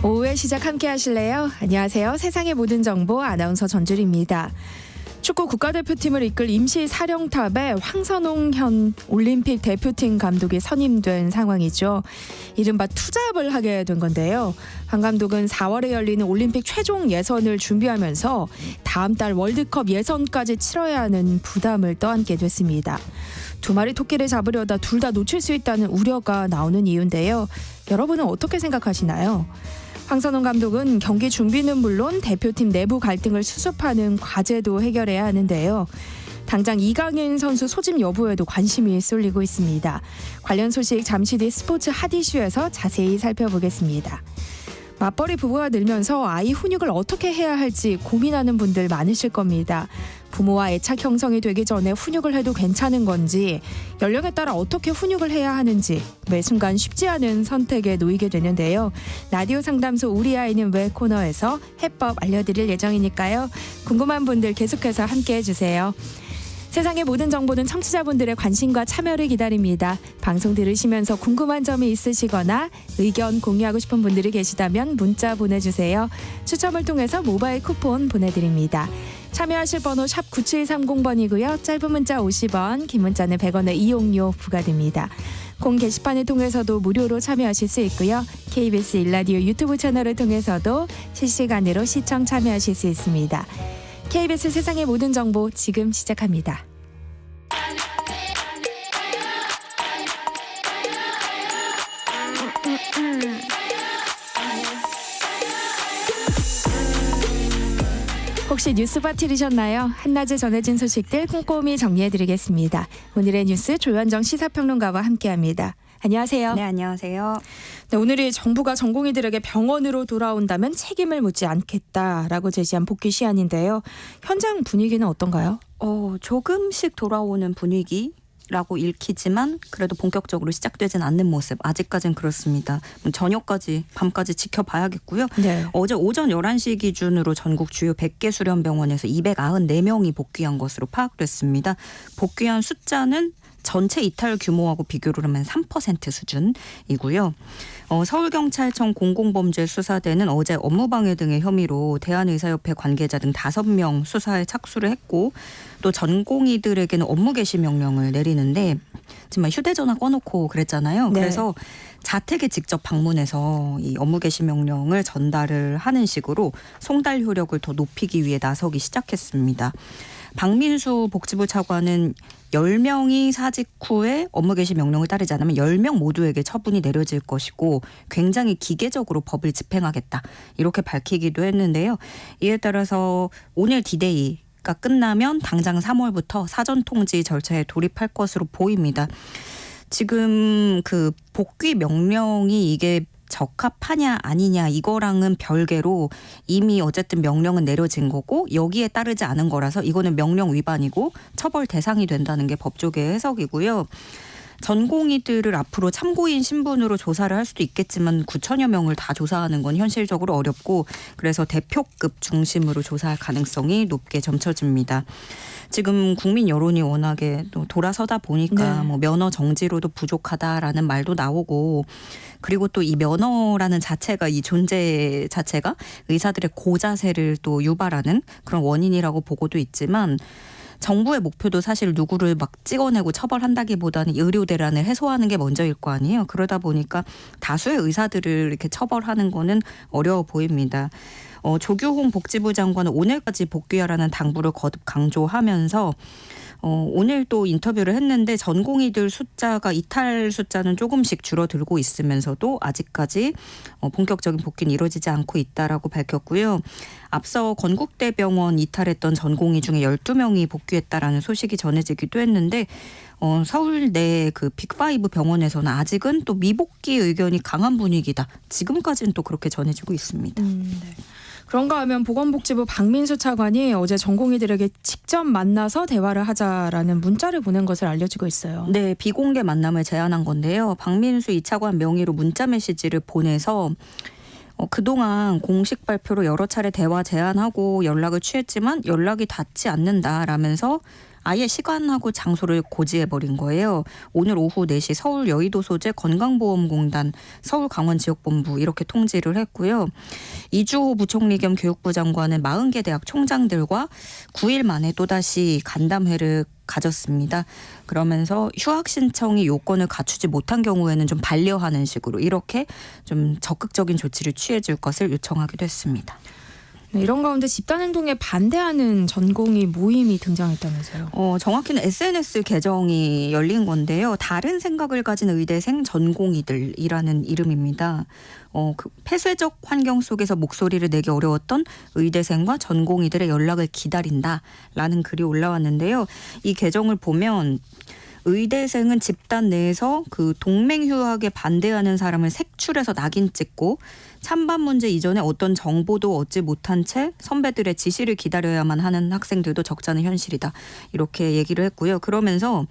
오후의 시작 함께 하실래요? 안녕하세요. 세상의 모든 정보 아나운서 전주리입니다. 축구 국가대표팀을 이끌 임시 사령탑에 황선홍 현 올림픽 대표팀 감독이 선임된 상황이죠. 이른바 투잡을 하게 된 건데요. 황 감독은 4월에 열리는 올림픽 최종 예선을 준비하면서 다음 달 월드컵 예선까지 치러야 하는 부담을 떠안게 됐습니다. 두 마리 토끼를 잡으려다 둘 다 놓칠 수 있다는 우려가 나오는 이유인데요. 여러분은 어떻게 생각하시나요? 황선홍 감독은 경기 준비는 물론 대표팀 내부 갈등을 수습하는 과제도 해결해야 하는데요. 당장 이강인 선수 소집 여부에도 관심이 쏠리고 있습니다. 관련 소식 잠시 뒤 스포츠 핫 이슈에서 자세히 살펴보겠습니다. 맞벌이 부부가 늘면서 아이 훈육을 어떻게 해야 할지 고민하는 분들 많으실 겁니다. 부모와 애착 형성이 되기 전에 훈육을 해도 괜찮은 건지, 연령에 따라 어떻게 훈육을 해야 하는지 매 순간 쉽지 않은 선택에 놓이게 되는데요. 라디오 상담소 우리 아이는 왜 코너에서 해법 알려드릴 예정이니까요. 궁금한 분들 계속해서 함께해 주세요. 세상의 모든 정보는 청취자분들의 관심과 참여를 기다립니다. 방송 들으시면서 궁금한 점이 있으시거나 의견 공유하고 싶은 분들이 계시다면 문자 보내주세요. 추첨을 통해서 모바일 쿠폰 보내드립니다. 참여하실 번호 샵 9730번이고요. 짧은 문자 50원, 긴 문자는 100원의 이용료 부과됩니다. 공 게시판을 통해서도 무료로 참여하실 수 있고요. KBS 1라디오 유튜브 채널을 통해서도 실시간으로 시청 참여하실 수 있습니다. KBS 세상의 모든 정보 지금 시작합니다. 혹시 뉴스바 들으셨나요? 한낮에 전해진 소식들 꼼꼼히 정리해드리겠습니다. 오늘의 뉴스 조현정 시사평론가와 함께합니다. 안녕하세요. 네, 안녕하세요. 네, 오늘이 정부가 전공의들에게 병원으로 돌아온다면 책임을 묻지 않겠다라고 제시한 복귀 시한인데요. 현장 분위기는 어떤가요? 조금씩 돌아오는 분위기라고 읽히지만 그래도 본격적으로 시작되진 않는 모습. 아직까지는 그렇습니다. 저녁까지 밤까지 지켜봐야겠고요. 네. 어제 오전 11시 기준으로 전국 주요 100개 수련병원에서 294명이 복귀한 것으로 파악됐습니다. 복귀한 숫자는 전체 이탈 규모하고 비교를 하면 3% 수준이고요. 서울경찰청 공공범죄수사대는 어제 업무방해 등의 혐의로 대한의사협회 관계자 등 5명 수사에 착수를 했고, 또 전공의들에게는 업무 개시 명령을 내리는데, 정말 휴대전화 꺼놓고 그랬잖아요. 네. 그래서 자택에 직접 방문해서 이 업무 개시 명령을 전달을 하는 식으로 송달 효력을 더 높이기 위해 나서기 시작했습니다. 박민수 복지부 차관은 10명이 사직 후에 업무 개시 명령을 따르지 않으면 10명 모두에게 처분이 내려질 것이고 굉장히 기계적으로 법을 집행하겠다, 이렇게 밝히기도 했는데요. 이에 따라서 오늘 디데이가 끝나면 당장 3월부터 사전 통지 절차에 돌입할 것으로 보입니다. 지금 그 복귀 명령이 이게 적합하냐 아니냐 이거랑은 별개로 이미 어쨌든 명령은 내려진 거고 여기에 따르지 않은 거라서 이거는 명령 위반이고 처벌 대상이 된다는 게 법조계 해석이고요. 전공의들을 앞으로 참고인 신분으로 조사를 할 수도 있겠지만 9천여 명을 다 조사하는 건 현실적으로 어렵고, 그래서 대표급 중심으로 조사할 가능성이 높게 점쳐집니다. 지금 국민 여론이 워낙에 또 돌아서다 보니까 뭐 면허 정지로도 부족하다라는 말도 나오고, 그리고 또 이 면허라는 자체가, 이 존재 자체가 의사들의 고자세를 또 유발하는 그런 원인이라고 보고도 있지만, 정부의 목표도 사실 누구를 막 찍어내고 처벌한다기보다는 의료 대란을 해소하는 게 먼저일 거 아니에요. 그러다 보니까 다수의 의사들을 이렇게 처벌하는 거는 어려워 보입니다. 조규홍 복지부 장관은 오늘까지 복귀하라는 당부를 거듭 강조하면서 오늘 또 인터뷰를 했는데 전공의들 숫자가 이탈 숫자는 조금씩 줄어들고 있으면서도 아직까지 본격적인 복귀는 이루어지지 않고 있다라고 밝혔고요. 앞서 건국대병원 이탈했던 전공의 중에 12명이 복귀했다라는 소식이 전해지기도 했는데 서울대 그 빅5 병원에서는 아직은 또 미복귀 의견이 강한 분위기다. 지금까지는 또 그렇게 전해지고 있습니다. 네. 그런가 하면 보건복지부 박민수 차관이 어제 전공의들에게 직접 만나서 대화를 하자라는 문자를 보낸 것을 알려지고 있어요. 네, 비공개 만남을 제안한 건데요. 박민수 이 차관 명의로 문자 메시지를 보내서 그동안 공식 발표로 여러 차례 대화 제안하고 연락을 취했지만 연락이 닿지 않는다라면서 아예 시간하고 장소를 고지해버린 거예요. 오늘 오후 4시 서울 여의도 소재 건강보험공단 서울강원지역본부 이렇게 통지를 했고요. 이주호 부총리 겸 교육부 장관은 40개 대학 총장들과 9일 만에 또다시 간담회를 가졌습니다. 그러면서 휴학 신청이 요건을 갖추지 못한 경우에는 좀 반려하는 식으로 이렇게 좀 적극적인 조치를 취해줄 것을 요청하기도 했습니다. 네, 이런 가운데 집단행동에 반대하는 전공의 모임이 등장했다면서요. 정확히는 SNS 계정이 열린 건데요. 다른 생각을 가진 의대생 전공의들이라는 이름입니다. 그 폐쇄적 환경 속에서 목소리를 내기 어려웠던 의대생과 전공의들의 연락을 기다린다라는 글이 올라왔는데요. 이 계정을 보면 의대생은 집단 내에서 그 동맹휴학에 반대하는 사람을 색출해서 낙인 찍고 찬반 문제 이전에 어떤 정보도 얻지 못한 채 선배들의 지시를 기다려야만 하는 학생들도 적잖은 현실이다. 이렇게 얘기를 했고요. 그러면서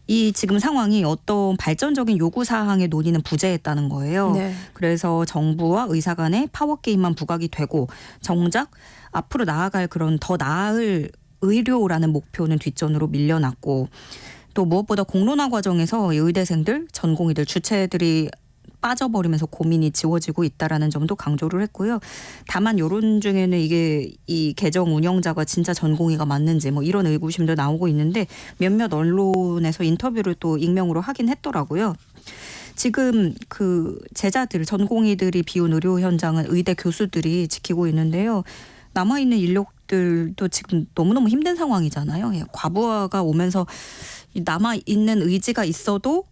이 지금 상황이 어떤 발전적인 요구사항의 논의는 부재했다는 거예요. 네. 그래서 정부와 의사 간의 파워게임만 부각이 되고 정작 앞으로 나아갈 그런 더 나을 의료라는 목표는 뒷전으로 밀려났고 또 무엇보다 공론화 과정에서 의대생들, 전공의들, 주체들이 빠져버리면서 고민이 지워지고 있다라는 점도 강조를 했고요. 다만 여론 중에는 이게 이 계정 운영자가 진짜 전공의가 맞는지 뭐 이런 의구심도 나오고 있는데 몇몇 언론에서 인터뷰를 또 익명으로 하긴 했더라고요. 지금 그 제자들, 전공의들이 비운 의료 현장은 의대 교수들이 지키고 있는데요. 남아있는 인력들도 지금 너무너무 힘든 상황이잖아요. 과부하가 오면서 남아있는 의지가 있어도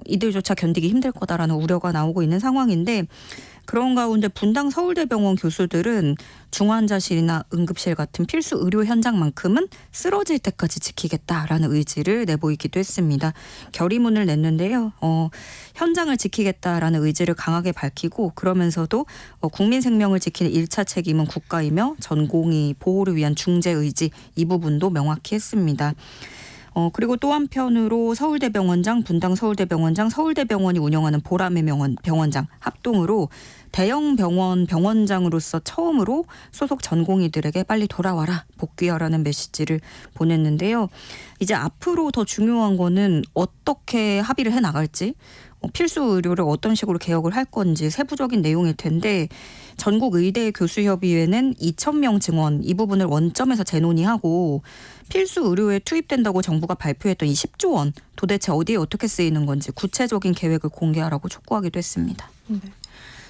이들조차 견디기 힘들 거다라는 우려가 나오고 있는 상황인데 그런 가운데 분당 서울대병원 교수들은 중환자실이나 응급실 같은 필수 의료 현장만큼은 쓰러질 때까지 지키겠다라는 의지를 내보이기도 했습니다. 결의문을 냈는데요. 현장을 지키겠다라는 의지를 강하게 밝히고 그러면서도 국민 생명을 지키는 1차 책임은 국가이며 전공의 보호를 위한 중재 의지 이 부분도 명확히 했습니다. 그리고 또 한편으로 서울대병원장, 분당 서울대병원장, 서울대병원이 운영하는 보람의 병원장 합동으로 대형 병원 병원장으로서 처음으로 소속 전공의들에게 빨리 돌아와라, 복귀하라는 메시지를 보냈는데요. 이제 앞으로 더 중요한 거는 어떻게 합의를 해 나갈지, 필수 의료를 어떤 식으로 개혁을 할 건지 세부적인 내용일 텐데 전국 의대 교수협의회는 2,000명 증원 이 부분을 원점에서 재논의하고 필수 의료에 투입된다고 정부가 발표했던 이 10조 원 도대체 어디에 어떻게 쓰이는 건지 구체적인 계획을 공개하라고 촉구하기도 했습니다. 네.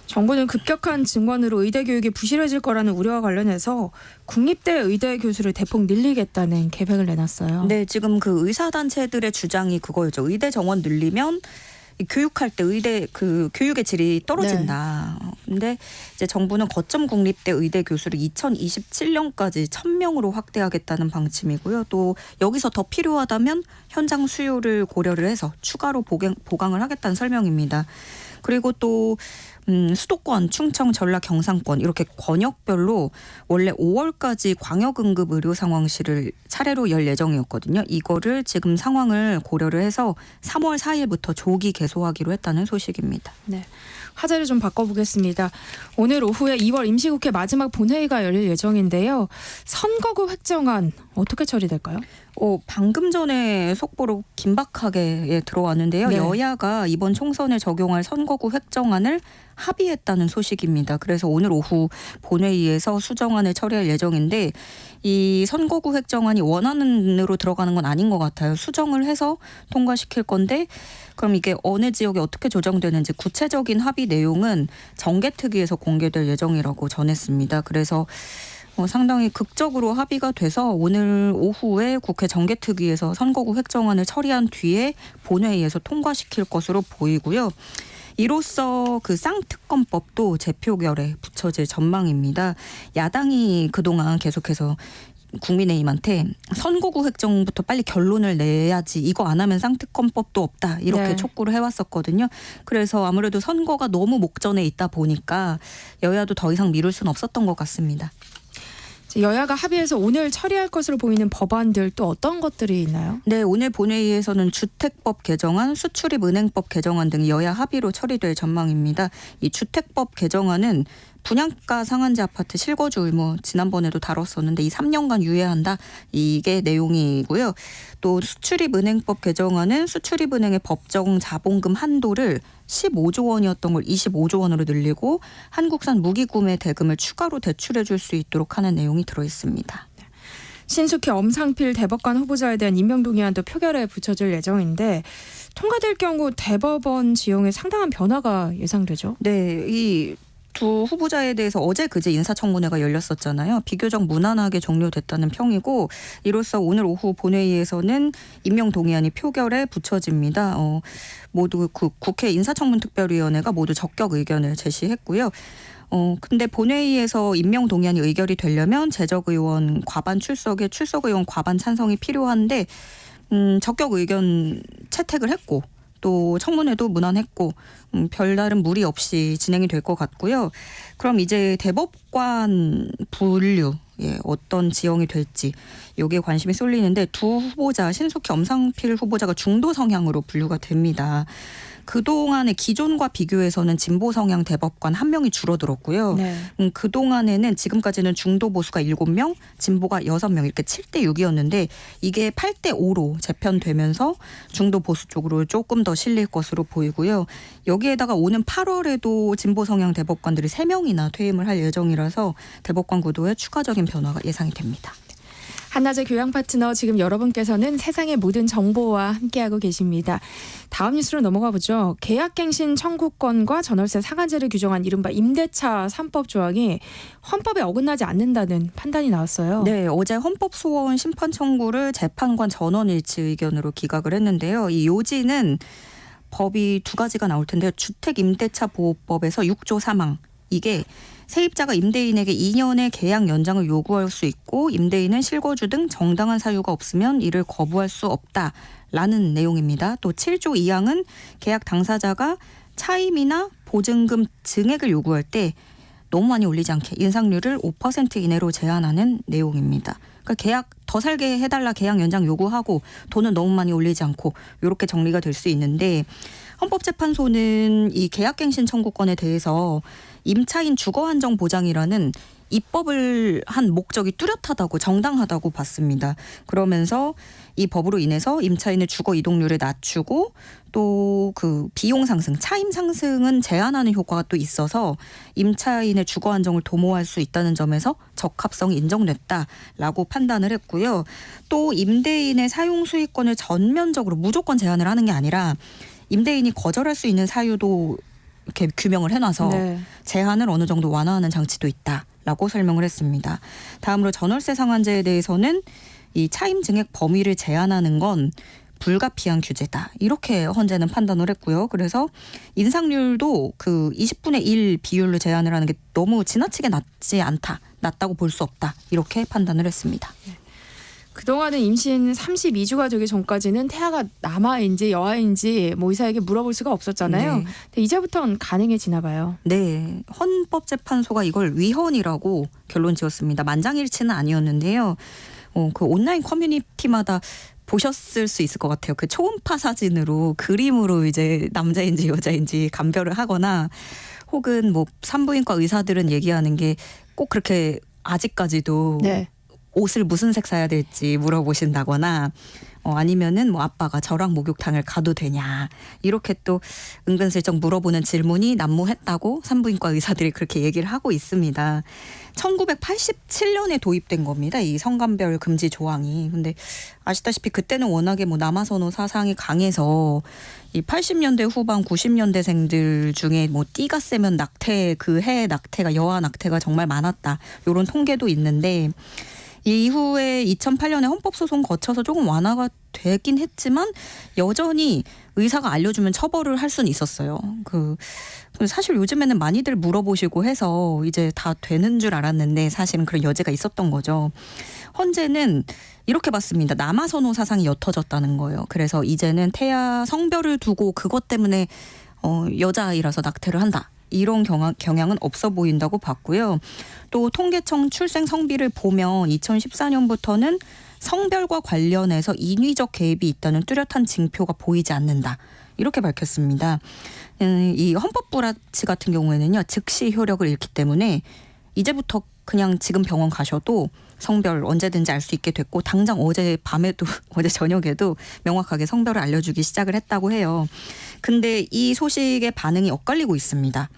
정부는 급격한 증원으로 의대 교육이 부실해질 거라는 우려와 관련해서 국립대 의대 교수를 대폭 늘리겠다는 계획을 내놨어요. 네, 지금 그 의사단체들의 주장이 그거였죠. 의대 정원 늘리면 교육할 때 의대 그 교육의 질이 떨어진다. 근데 이제 정부는 거점 국립대 의대 교수를 2027년까지 1,000명으로 확대하겠다는 방침이고요. 또 여기서 더 필요하다면 현장 수요를 고려를 해서 추가로 보강을 하겠다는 설명입니다. 그리고 또 수도권, 충청, 전라, 경상권 이렇게 권역별로 원래 5월까지 광역응급 의료 상황실을 차례로 열 예정이었거든요. 이거를 지금 상황을 고려를 해서 3월 4일부터 조기 개소하기로 했다는 소식입니다. 네. 화제를 좀 바꿔보겠습니다. 오늘 오후에 2월 임시국회 마지막 본회의가 열릴 예정인데요. 선거구 획정안 어떻게 처리될까요? 방금 전에 속보로 긴박하게 들어왔는데요. 네. 여야가 이번 총선에 적용할 선거구 획정안을 합의했다는 소식입니다. 그래서 오늘 오후 본회의에서 수정안을 처리할 예정인데 이 선거구 획정안이 원안으로 들어가는 건 아닌 것 같아요. 수정을 해서 통과시킬 건데 그럼 이게 어느 지역에 어떻게 조정되는지 구체적인 합의 내용은 정개특위에서 공개될 예정이라고 전했습니다. 그래서 상당히 극적으로 합의가 돼서 오늘 오후에 국회 정개특위에서 선거구 획정안을 처리한 뒤에 본회의에서 통과시킬 것으로 보이고요. 이로써 그 쌍특검법도 제표결에 붙여질 전망입니다. 야당이 그동안 계속해서 국민의힘한테 선거구 획정부터 빨리 결론을 내야지 이거 안 하면 쌍특검법도 없다 이렇게 네. 촉구를 해왔었거든요. 그래서 아무래도 선거가 너무 목전에 있다 보니까 여야도 더 이상 미룰 수는 없었던 것 같습니다. 여야가 합의해서 오늘 처리할 것으로 보이는 법안들 또 어떤 것들이 있나요? 네, 오늘 본회의에서는 주택법 개정안, 수출입은행법 개정안 등 여야 합의로 처리될 전망입니다. 이 주택법 개정안은 분양가 상한제 아파트 실거주 의무 지난번에도 다뤘었는데 이 3년간 유예한다. 이게 내용이고요. 또 수출입은행법 개정안은 수출입은행의 법정 자본금 한도를 15조 원이었던 걸 25조 원으로 늘리고 한국산 무기 구매 대금을 추가로 대출해 줄 수 있도록 하는 내용이 들어 있습니다. 신숙희 엄상필 대법관 후보자에 대한 임명 동의안도 표결에 붙여질 예정인데 통과될 경우 대법원 지형에 상당한 변화가 예상되죠. 네, 이 두 후보자에 대해서 어제 그제 인사청문회가 열렸었잖아요. 비교적 무난하게 종료됐다는 평이고 이로써 오늘 오후 본회의에서는 임명 동의안이 표결에 붙여집니다. 모두 국회 인사청문특별위원회가 모두 적격 의견을 제시했고요. 근데 본회의에서 임명 동의안이 의결이 되려면 재적 의원 과반 출석에 출석 의원 과반 찬성이 필요한데 적격 의견 채택을 했고 또 청문회도 무난했고 별다른 무리 없이 진행이 될 것 같고요. 그럼 이제 대법관 분류 어떤 지형이 될지 여기에 관심이 쏠리는데 두 후보자 신숙희 엄상필 후보자가 중도 성향으로 분류가 됩니다. 그동안의 기존과 비교해서는 진보 성향 대법관 1명이 줄어들었고요. 네. 그동안에는 지금까지는 중도 보수가 7명, 진보가 6명 이렇게 7대 6이었는데 이게 8대 5로 재편되면서 중도 보수 쪽으로 조금 더 실릴 것으로 보이고요. 여기에다가 오는 8월에도 진보 성향 대법관들이 3명이나 퇴임을 할 예정이라서 대법관 구도에 추가적인 변화가 예상이 됩니다. 한낮의 교양 파트너 지금 여러분께서는 세상의 모든 정보와 함께하고 계십니다. 다음 뉴스로 넘어가 보죠. 계약갱신 청구권과 전월세 상한제를 규정한 이른바 임대차 3법 조항이 헌법에 어긋나지 않는다는 판단이 나왔어요. 네, 어제 헌법소원 심판 청구를 재판관 전원일치 의견으로 기각을 했는데요. 이 요지는 법이 두 가지가 나올 텐데요. 주택임대차보호법에서 6조 3항. 이게 세입자가 임대인에게 2년의 계약 연장을 요구할 수 있고 임대인은 실거주 등 정당한 사유가 없으면 이를 거부할 수 없다라는 내용입니다. 또 7조 2항은 계약 당사자가 차임이나 보증금 증액을 요구할 때 너무 많이 올리지 않게 인상률을 5% 이내로 제한하는 내용입니다. 그러니까 계약 더 살게 해달라 계약 연장 요구하고 돈은 너무 많이 올리지 않고 이렇게 정리가 될 수 있는데 헌법재판소는 이 계약갱신 청구권에 대해서 임차인 주거안정 보장이라는 입법을 한 목적이 뚜렷하다고 정당하다고 봤습니다. 그러면서 이 법으로 인해서 임차인의 주거 이동률을 낮추고 또 그 비용 상승, 차임 상승은 제한하는 효과가 또 있어서 임차인의 주거 안정을 도모할 수 있다는 점에서 적합성이 인정됐다라고 판단을 했고요. 또 임대인의 사용 수익권을 전면적으로 무조건 제한을 하는 게 아니라 임대인이 거절할 수 있는 사유도 이렇게 규명을 해놔서 네. 제한을 어느 정도 완화하는 장치도 있다라고 설명을 했습니다. 다음으로 전월세 상한제에 대해서는 이 차임 증액 범위를 제한하는 건 불가피한 규제다. 이렇게 헌재는 판단을 했고요. 그래서 인상률도 그 20분의 1 비율로 제한을 하는 게 너무 지나치게 낮지 않다. 낮다고 볼 수 없다. 이렇게 판단을 했습니다. 그동안은 임신 32주가 되기 전까지는 태아가 남아인지 여아인지 뭐 의사에게 물어볼 수가 없었잖아요. 네. 근데 이제부터는 가능해지나 봐요. 네, 헌법재판소가 이걸 위헌이라고 결론 지었습니다. 만장일치는 아니었는데요. 그 온라인 커뮤니티마다 보셨을 수 있을 것 같아요. 그 초음파 사진으로 그림으로 이제 남자인지 여자인지 감별을 하거나 혹은 뭐 산부인과 의사들은 얘기하는 게 꼭 그렇게 아직까지도 네. 옷을 무슨 색 사야 될지 물어보신다거나 아니면은 뭐 아빠가 저랑 목욕탕을 가도 되냐 이렇게 또 은근슬쩍 물어보는 질문이 난무했다고 산부인과 의사들이 그렇게 얘기를 하고 있습니다. 1987년에 도입된 겁니다. 이 성감별 금지 조항이. 근데 아시다시피 그때는 워낙에 뭐 남아선호 사상이 강해서 이 80년대 후반 90년대생들 중에 뭐 띠가 세면 낙태 그 해 낙태가 여아 낙태가 정말 많았다. 이런 통계도 있는데 이후에 2008년에 헌법소송 거쳐서 조금 완화가 되긴 했지만 여전히 의사가 알려주면 처벌을 할 수는 있었어요. 사실 요즘에는 많이들 물어보시고 해서 이제 다 되는 줄 알았는데 사실은 그런 여지가 있었던 거죠. 헌재는 이렇게 봤습니다. 남아선호 사상이 옅어졌다는 거예요. 그래서 이제는 태아 성별을 두고 그것 때문에 여자아이라서 낙태를 한다. 이런 경향은 없어 보인다고 봤고요. 또 통계청 출생 성비를 보면 2014년부터는 성별과 관련해서 인위적 개입이 있다는 뚜렷한 징표가 보이지 않는다. 이렇게 밝혔습니다. 이 헌법부라치 같은 경우에는요. 즉시 효력을 잃기 때문에 이제부터 그냥 지금 병원 가셔도 성별 언제든지 알 수 있게 됐고 당장 어제 밤에도 어제 저녁에도 명확하게 성별을 알려주기 시작을 했다고 해요. 근데 이 소식에 반응이 엇갈리고 있습니다.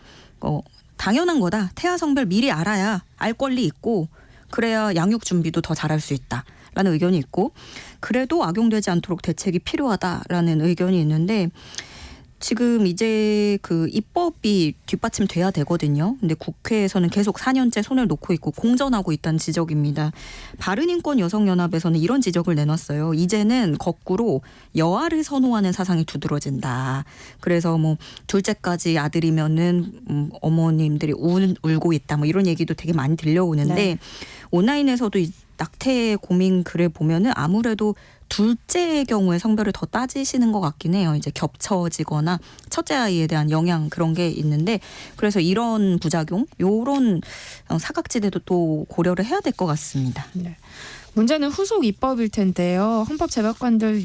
당연한 거다. 태아 성별 미리 알아야 알 권리 있고 그래야 양육 준비도 더 잘할 수 있다라는 의견이 있고 그래도 악용되지 않도록 대책이 필요하다라는 의견이 있는데 지금 이제 그 입법이 뒷받침돼야 되거든요. 근데 국회에서는 계속 4년째 손을 놓고 있고 공전하고 있다는 지적입니다. 바른인권 여성연합에서는 이런 지적을 내놨어요. 이제는 거꾸로 여아를 선호하는 사상이 두드러진다. 그래서 뭐 둘째까지 아들이면은 어머님들이 울고 있다. 뭐 이런 얘기도 되게 많이 들려오는데 네. 온라인에서도 이 낙태 고민 글을 보면은 아무래도 둘째의 경우에 성별을 더 따지시는 것 같긴 해요. 이제 겹쳐지거나 첫째 아이에 대한 영향 그런 게 있는데 그래서 이런 부작용, 이런 사각지대도 또 고려를 해야 될 것 같습니다. 네. 문제는 후속 입법일 텐데요. 헌법재판관들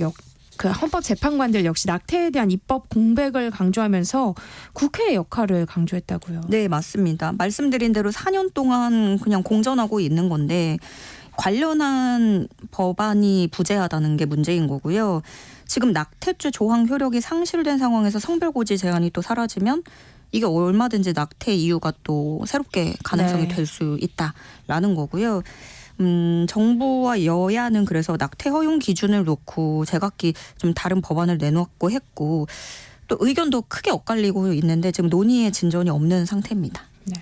역시 낙태에 대한 입법 공백을 강조하면서 국회의 역할을 강조했다고요. 네, 맞습니다. 말씀드린 대로 4년 동안 그냥 공전하고 있는 건데 관련한 법안이 부재하다는 게 문제인 거고요. 지금 낙태죄 조항 효력이 상실된 상황에서 성별고지 제한이 또 사라지면 이게 얼마든지 낙태 이유가 또 새롭게 가능성이 네. 될 수 있다라는 거고요. 정부와 여야는 그래서 낙태 허용 기준을 놓고 제각기 좀 다른 법안을 내놓고 했고 또 의견도 크게 엇갈리고 있는데 지금 논의의 진전이 없는 상태입니다. 네.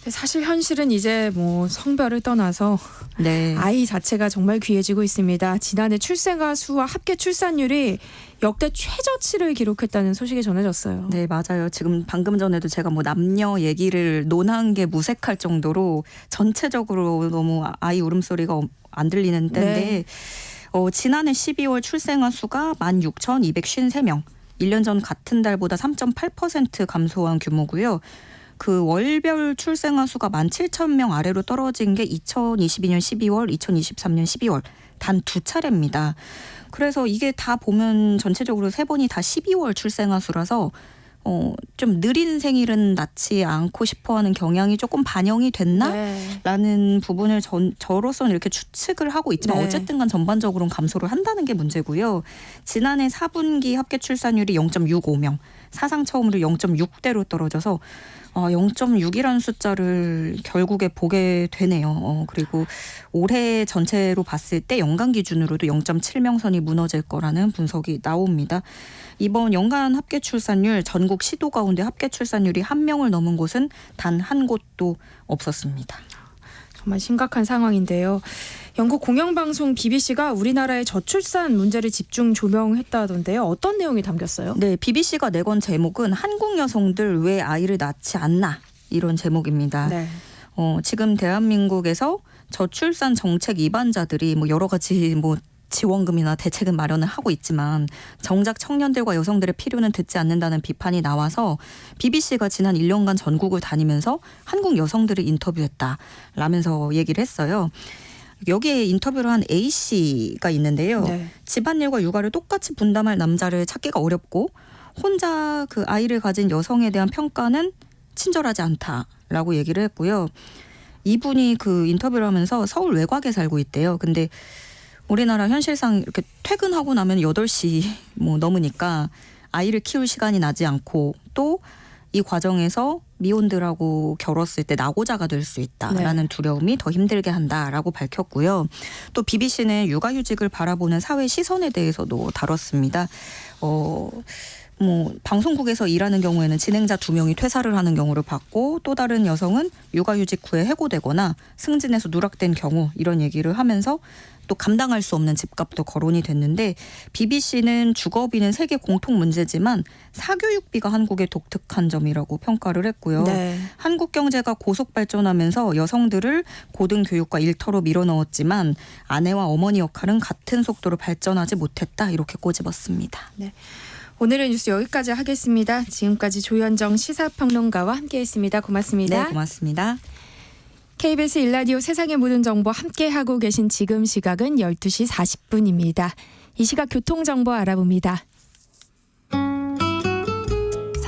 사실 현실은 이제 뭐 성별을 떠나서 네. 아이 자체가 정말 귀해지고 있습니다. 지난해 출생아 수와 합계 출산율이 역대 최저치를 기록했다는 소식이 전해졌어요. 네, 맞아요. 지금 방금 전에도 제가 뭐 남녀 얘기를 논한 게 무색할 정도로 전체적으로 너무 아이 울음소리가 안 들리는 때인데 네. 지난해 12월 출생아 수가 16,253명. 1년 전 같은 달보다 3.8% 감소한 규모고요. 그 월별 출생아 수가 17,000명 아래로 떨어진 게 2022년 12월, 2023년 12월 단 두 차례입니다. 그래서 이게 다 보면 전체적으로 세 번이 다 12월 출생아 수라서 좀 느린 생일은 낳지 않고 싶어하는 경향이 조금 반영이 됐나? 네. 라는 부분을 저로서는 이렇게 추측을 하고 있지만 네. 어쨌든 간 전반적으로는 감소를 한다는 게 문제고요. 지난해 4분기 합계 출산율이 0.65명, 사상 처음으로 0.6대로 떨어져서 0.6이라는 숫자를 결국에 보게 되네요. 그리고 올해 전체로 봤을 때 연간 기준으로도 0.7명 선이 무너질 거라는 분석이 나옵니다. 이번 연간 합계 출산율 전국 시도 가운데 합계 출산율이 1명을 넘은 곳은 단 한 곳도 없었습니다. 정말 심각한 상황인데요. 영국 공영방송 BBC가 우리나라의 저출산 문제를 집중 조명했다던데요. 어떤 내용이 담겼어요? 네, BBC가 내건 제목은 한국 여성들 왜 아이를 낳지 않나 이런 제목입니다. 네. 지금 대한민국에서 저출산 정책 위반자들이 뭐 여러 가지 뭐 지원금이나 대책은 마련을 하고 있지만 정작 청년들과 여성들의 필요는 듣지 않는다는 비판이 나와서 BBC가 지난 1년간 전국을 다니면서 한국 여성들을 인터뷰했다라면서 얘기를 했어요. 여기에 인터뷰를 한 A씨가 있는데요. 네. 집안일과 육아를 똑같이 분담할 남자를 찾기가 어렵고 혼자 그 아이를 가진 여성에 대한 평가는 친절하지 않다라고 얘기를 했고요. 이분이 그 인터뷰를 하면서 서울 외곽에 살고 있대요. 근데 우리나라 현실상 이렇게 퇴근하고 나면 8시 뭐 넘으니까 아이를 키울 시간이 나지 않고 또 이 과정에서 미혼들하고 결혼했을 때 낙오자가 될 수 있다라는 네. 두려움이 더 힘들게 한다라고 밝혔고요. 또 BBC는 육아휴직을 바라보는 사회 시선에 대해서도 다뤘습니다. 방송국에서 일하는 경우에는 진행자 2명이 퇴사를 하는 경우를 봤고 또 다른 여성은 육아휴직 후에 해고되거나 승진해서 누락된 경우 이런 얘기를 하면서 또 감당할 수 없는 집값도 거론이 됐는데 BBC는 주거비는 세계 공통 문제지만 사교육비가 한국의 독특한 점이라고 평가를 했고요. 네. 한국 경제가 고속 발전하면서 여성들을 고등교육과 일터로 밀어넣었지만 아내와 어머니 역할은 같은 속도로 발전하지 못했다 이렇게 꼬집었습니다. 오늘의 뉴스 여기까지 하겠습니다. 지금까지 조현정 시사평론가와 함께했습니다. 고맙습니다. 네, 고맙습니다. KBS 1라디오 세상의 모든 정보 함께하고 계신 지금 시각은 12시 40분입니다. 이 시각 교통정보 알아봅니다.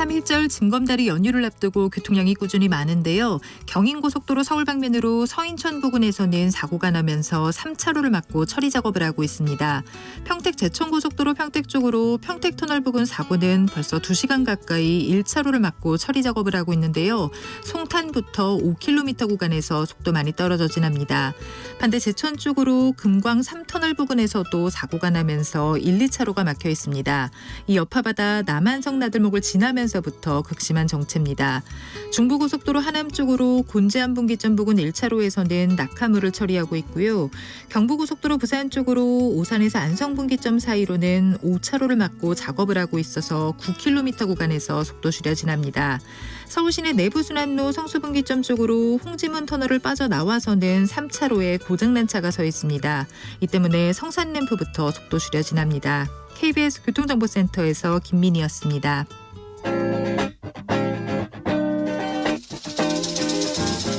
3.1절 징검다리 연휴를 앞두고 교통량이 꾸준히 많은데요. 경인고속도로 서울 방면으로 서인천 부근에서는 사고가 나면서 3차로를 막고 처리 작업을 하고 있습니다. 평택 제천고속도로 평택 쪽으로 평택터널 부근 사고는 벌써 2시간 가까이 1차로를 막고 처리 작업을 하고 있는데요. 송탄부터 5km 구간에서 속도 많이 떨어져 지납니다. 반대 제천 쪽으로 금광 3터널 부근에서도 사고가 나면서 1, 2차로가 막혀 있습니다. 이 여파바다 남한성 나들목을 지나면서부터 극심한 정체입니다. 중부고속도로 하남 쪽으로 곤제암 분기점 부근 1차로에서는 낙하물을 처리하고 있고요. 경부고속도로 부산 쪽으로 오산에서 안성 분기점 사이로는 5차로를 막고 작업을 하고 있어서 9km 구간에서 속도 줄여 지납니다. 서울시내 내부순환로 성수분기점 쪽으로 홍지문 터널을 빠져나와서는 3차로에 고장난 차가 서 있습니다. 이 때문에 성산램프부터 속도 줄여 지납니다. KBS 교통정보센터에서 김민희였습니다.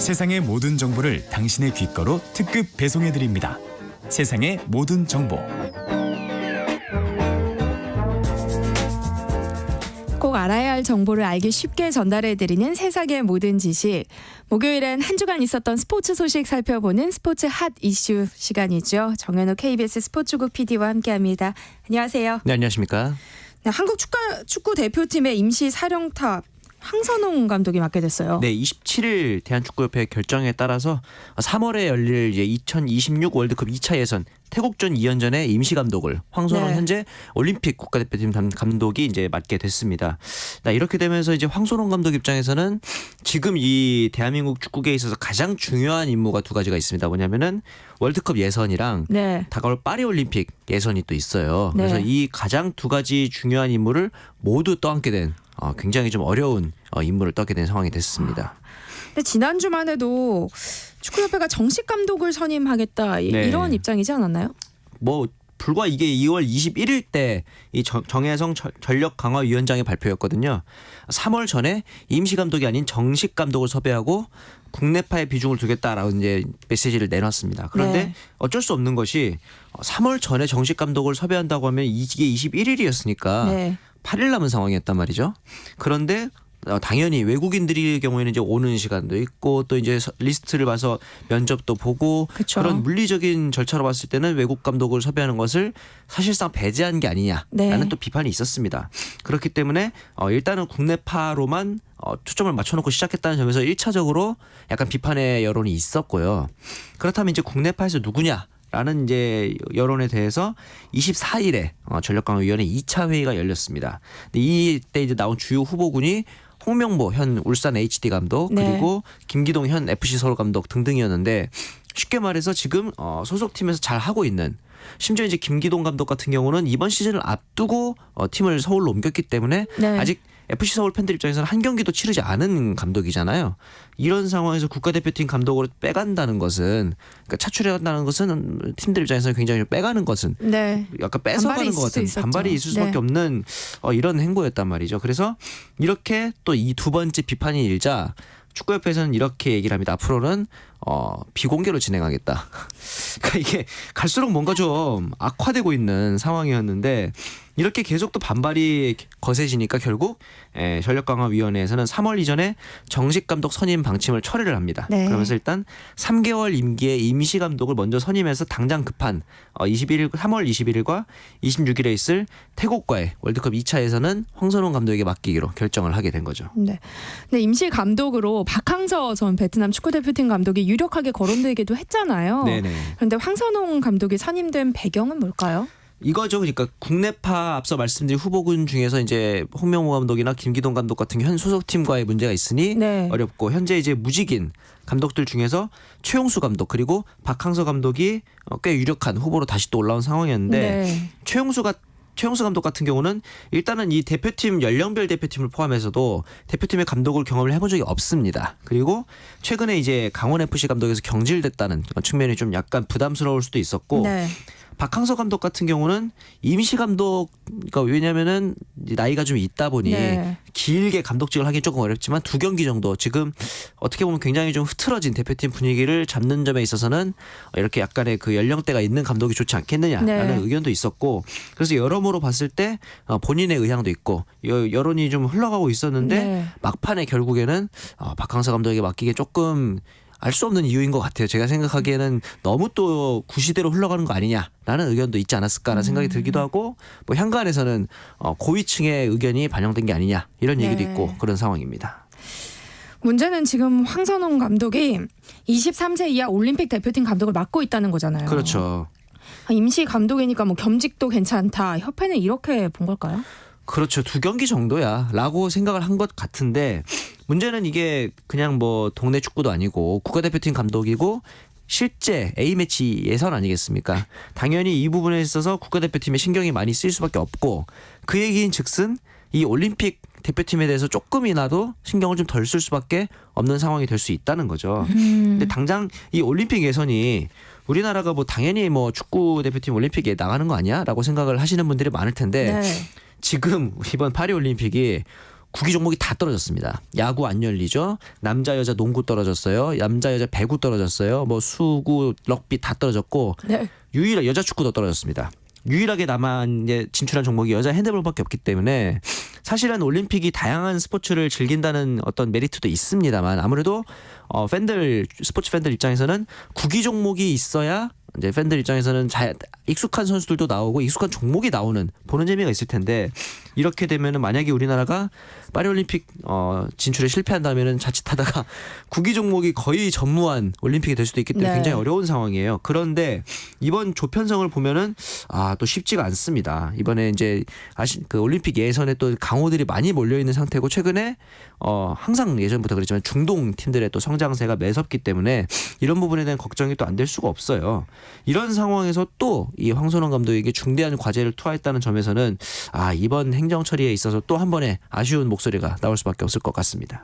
세상의 모든 정보를 당신의 귓가로 특급 배송해드립니다. 세상의 모든 정보. 꼭 알아야 할 정보를 알기 쉽게 전달해드리는 세상의 모든 지식. 목요일엔 한 주간 있었던 스포츠 소식 살펴보는 스포츠 핫 이슈 시간이죠. 정현우 KBS 스포츠국 PD와 함께합니다. 안녕하세요. 네, 안녕하십니까. 네, 한국 축구 대표팀의 임시 사령탑 황선홍 감독이 맡게 됐어요. 네, 27일 대한축구협회 결정에 따라서 3월에 열릴 이제 2026 월드컵 2차 예선 태국전 2연전의 임시 감독을 황선홍 네. 현재 올림픽 국가대표팀 감독이 이제 맡게 됐습니다. 이렇게 되면서 이제 황선홍 감독 입장에서는 지금 이 대한민국 축구계에 있어서 가장 중요한 임무가 두 가지가 있습니다. 뭐냐면은 월드컵 예선이랑 네. 다가올 파리 올림픽 예선이 또 있어요. 네. 그래서 이 가장 두 가지 중요한 임무를 모두 떠안게 된 굉장히 좀 어려운 임무를 떠게 된 상황이 됐습니다. 근데 지난주만 해도 축구협회가 정식 감독을 선임하겠다 네. 이런 입장이지 않았나요? 뭐 불과 이게 2월 21일 때 이 정혜성 전력 강화 위원장의 발표였거든요. 3월 전에 임시 감독이 아닌 정식 감독을 섭외하고 국내파의 비중을 두겠다라고 이제 메시지를 내놨습니다. 그런데 네. 어쩔 수 없는 것이 3월 전에 정식 감독을 섭외한다고 하면 이게 21일이었으니까 네. 8일 남은 상황이었단 말이죠. 그런데 당연히 외국인들의 경우에는 이제 오는 시간도 있고 또 이제 리스트를 봐서 면접도 보고 그쵸. 그런 물리적인 절차로 봤을 때는 외국 감독을 섭외하는 것을 사실상 배제한 게 아니냐라는 네. 또 비판이 있었습니다. 그렇기 때문에 일단은 국내파로만 초점을 맞춰놓고 시작했다는 점에서 1차적으로 약간 비판의 여론이 있었고요. 그렇다면 이제 국내파에서 누구냐? 라는 이제 여론에 대해서 24일에 전력강화위원회 2차 회의가 열렸습니다. 근데 이때 이제 나온 주요 후보군이 홍명보 현 울산 HD 감독 네. 그리고 김기동 현 FC 서울 감독 등등이었는데 쉽게 말해서 지금 소속팀에서 잘 하고 있는 심지어 이제 김기동 감독 같은 경우는 이번 시즌을 앞두고 팀을 서울로 옮겼기 때문에 네. 아직 FC 서울 팬들 입장에서는 한 경기도 치르지 않은 감독이잖아요. 이런 상황에서 국가대표팀 감독으로 빼간다는 것은 그러니까 차출해간다는 것은 팀들 입장에서는 굉장히 빼가는 것은 네. 약간 뺏어가는 것 같은 반발이 있을 수밖에 네. 없는 이런 행보였단 말이죠. 그래서 이렇게 또 이 두 번째 비판이 일자 축구협회에서는 이렇게 얘기를 합니다. 앞으로는 비공개로 진행하겠다. 그러니까 이게 갈수록 뭔가 좀 악화되고 있는 상황이었는데 이렇게 계속 또 반발이 거세지니까 결국 전력강화위원회에서는 3월 이전에 정식 감독 선임 방침을 철회를 합니다. 네. 그러면서 일단 3개월 임기의 임시 감독을 먼저 선임해서 당장 급한 3월 21일과 26일에 있을 태국과의 월드컵 2차에서는 황선홍 감독에게 맡기기로 결정을 하게 된 거죠. 네. 근데 임시 감독으로 박항서 전 베트남 축구대표팀 감독이 유력하게 거론되기도 했잖아요. 네네. 그런데 황선홍 감독이 선임된 배경은 뭘까요? 이거죠. 그러니까 국내파 앞서 말씀드린 후보군 중에서 이제 홍명보 감독이나 김기동 감독 같은 현 소속팀과의 문제가 있으니 네. 어렵고 현재 이제 무직인 감독들 중에서 최용수 감독 그리고 박항서 감독이 꽤 유력한 후보로 다시 또 올라온 상황이었는데 네. 최용수 감독 같은 경우는 일단은 이 대표팀 연령별 대표팀을 포함해서도 대표팀의 감독을 경험을 해본 적이 없습니다. 그리고 최근에 이제 강원 FC 감독에서 경질됐다는 측면이 좀 약간 부담스러울 수도 있었고 네. 박항서 감독 같은 경우는 임시 감독, 그러니까 왜냐면은 나이가 좀 있다 보니 네. 길게 감독직을 하기 조금 어렵지만 2경기 정도 지금 어떻게 보면 굉장히 좀 흐트러진 대표팀 분위기를 잡는 점에 있어서는 이렇게 약간의 그 연령대가 있는 감독이 좋지 않겠느냐라는 네. 의견도 있었고, 그래서 여러모로 봤을 때 본인의 의향도 있고 여론이 좀 흘러가고 있었는데 네. 막판에 결국에는 박항서 감독에게 맡기게 조금 알 수 없는 이유인 것 같아요. 제가 생각하기에는 너무 또 구시대로 흘러가는 거 아니냐라는 의견도 있지 않았을까라는 생각이 들기도 하고, 뭐 향가안에서는 고위층의 의견이 반영된 게 아니냐 이런 얘기도 네. 있고 그런 상황입니다. 문제는 지금 황선홍 감독이 23세 이하 올림픽 대표팀 감독을 맡고 있다는 거잖아요. 그렇죠. 임시 감독이니까 뭐 겸직도 괜찮다. 협회는 이렇게 본 걸까요? 그렇죠. 2경기 정도야 라고 생각을 한 것 같은데, 문제는 이게 그냥 뭐 동네 축구도 아니고 국가대표팀 감독이고 실제 A매치 예선 아니겠습니까? 당연히 이 부분에 있어서 국가대표팀에 신경이 많이 쓰일 수밖에 없고, 그 얘기인 즉슨 이 올림픽 대표팀에 대해서 조금이라도 신경을 좀 덜 쓸 수밖에 없는 상황이 될 수 있다는 거죠. 근데 당장 이 올림픽 예선이 우리나라가 뭐 당연히 뭐 축구 대표팀 올림픽에 나가는 거 아니야?라고 생각을 하시는 분들이 많을 텐데, 네. 지금 이번 파리올림픽이 구기 종목이 다 떨어졌습니다. 야구 안 열리죠. 남자 여자 농구 떨어졌어요. 남자 여자 배구 떨어졌어요. 뭐 수구 럭비 다 떨어졌고, 네. 유일한 여자 축구도 떨어졌습니다. 유일하게 남아 이제 진출한 종목이 여자 핸드볼밖에 없기 때문에 사실은 올림픽이 다양한 스포츠를 즐긴다는 어떤 메리트도 있습니다만, 아무래도 스포츠 팬들 입장에서는 구기 종목이 있어야 이제 팬들 입장에서는 익숙한 선수들도 나오고 익숙한 종목이 나오는 보는 재미가 있을 텐데, 이렇게 되면은 만약에 우리나라가 파리올림픽 진출에 실패한다면은 자칫하다가 구기 종목이 거의 전무한 올림픽이 될 수도 있기 때문에 네. 굉장히 어려운 상황이에요. 그런데 이번 조편성을 보면은 또 쉽지가 않습니다. 이번에 이제 그 올림픽 예선에 또 강호들이 많이 몰려 있는 상태고, 최근에 항상 예전부터 그랬지만 중동 팀들의 또 성장세가 매섭기 때문에 이런 부분에 대한 걱정이 또 안 될 수가 없어요. 이런 상황에서 또 이 황선홍 감독에게 중대한 과제를 투하했다는 점에서는 이번 행정 처리에 있어서 또 한 번의 아쉬운 목소리가 나올 수밖에 없을 것 같습니다.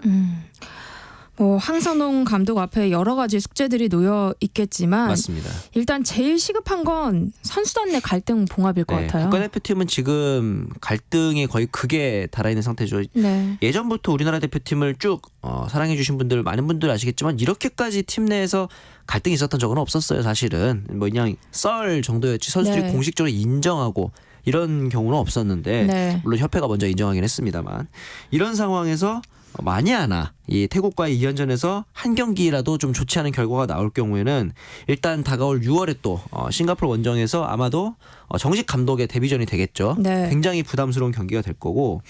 뭐 황선홍 감독 앞에 여러 가지 숙제들이 놓여 있겠지만 맞습니다. 일단 제일 시급한 건 선수단 내 갈등 봉합일 것 같아요. 국가대표팀은 지금 갈등이 거의 극에 달아있는 상태죠. 네. 예전부터 우리나라 대표팀을 쭉 사랑해 주신 분들 많은 분들 아시겠지만 이렇게까지 팀 내에서 갈등이 있었던 적은 없었어요. 사실은 뭐 그냥 썰 정도였지 선수들이 네. 공식적으로 인정하고 이런 경우는 없었는데, 네. 물론 협회가 먼저 인정하긴 했습니다만, 이런 상황에서 만이 하나 이 태국과의 2연전에서 한 경기라도 좀 좋지 않은 결과가 나올 경우에는 일단 다가올 6월에 또 싱가포르 원정에서 아마도 정식 감독의 데뷔전이 되겠죠. 네. 굉장히 부담스러운 경기가 될 거고,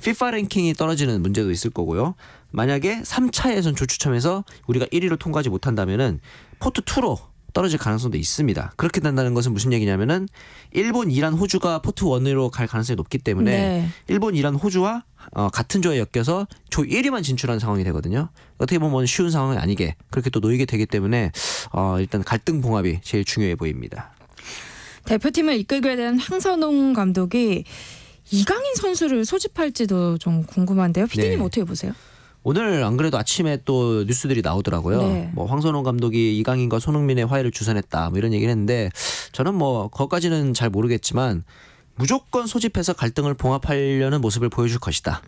FIFA 랭킹이 떨어지는 문제도 있을 거고요. 만약에 3차 예선 조추첨에서 우리가 1위로 통과하지 못한다면은 포트 2로 떨어질 가능성도 있습니다. 그렇게 된다는 것은 무슨 얘기냐면은 일본, 이란, 호주가 포트 1으로 갈 가능성이 높기 때문에 네. 일본, 이란, 호주와 같은 조에 엮여서 조 1위만 진출한 상황이 되거든요. 어떻게 보면 쉬운 상황이 아니게 그렇게 또 놓이게 되기 때문에 일단 갈등 봉합이 제일 중요해 보입니다. 대표팀을 이끌게 된 황선홍 감독이 이강인 선수를 소집할지도 좀 궁금한데요. 피디님 네. 어떻게 보세요? 오늘 안 그래도 아침에 또 뉴스들이 나오더라고요. 네. 뭐 황선홍 감독이 이강인과 손흥민의 화해를 주선했다 뭐 이런 얘기를 했는데, 저는 뭐 거기까지는 잘 모르겠지만 무조건 소집해서 갈등을 봉합하려는 모습을 보여줄 것이다.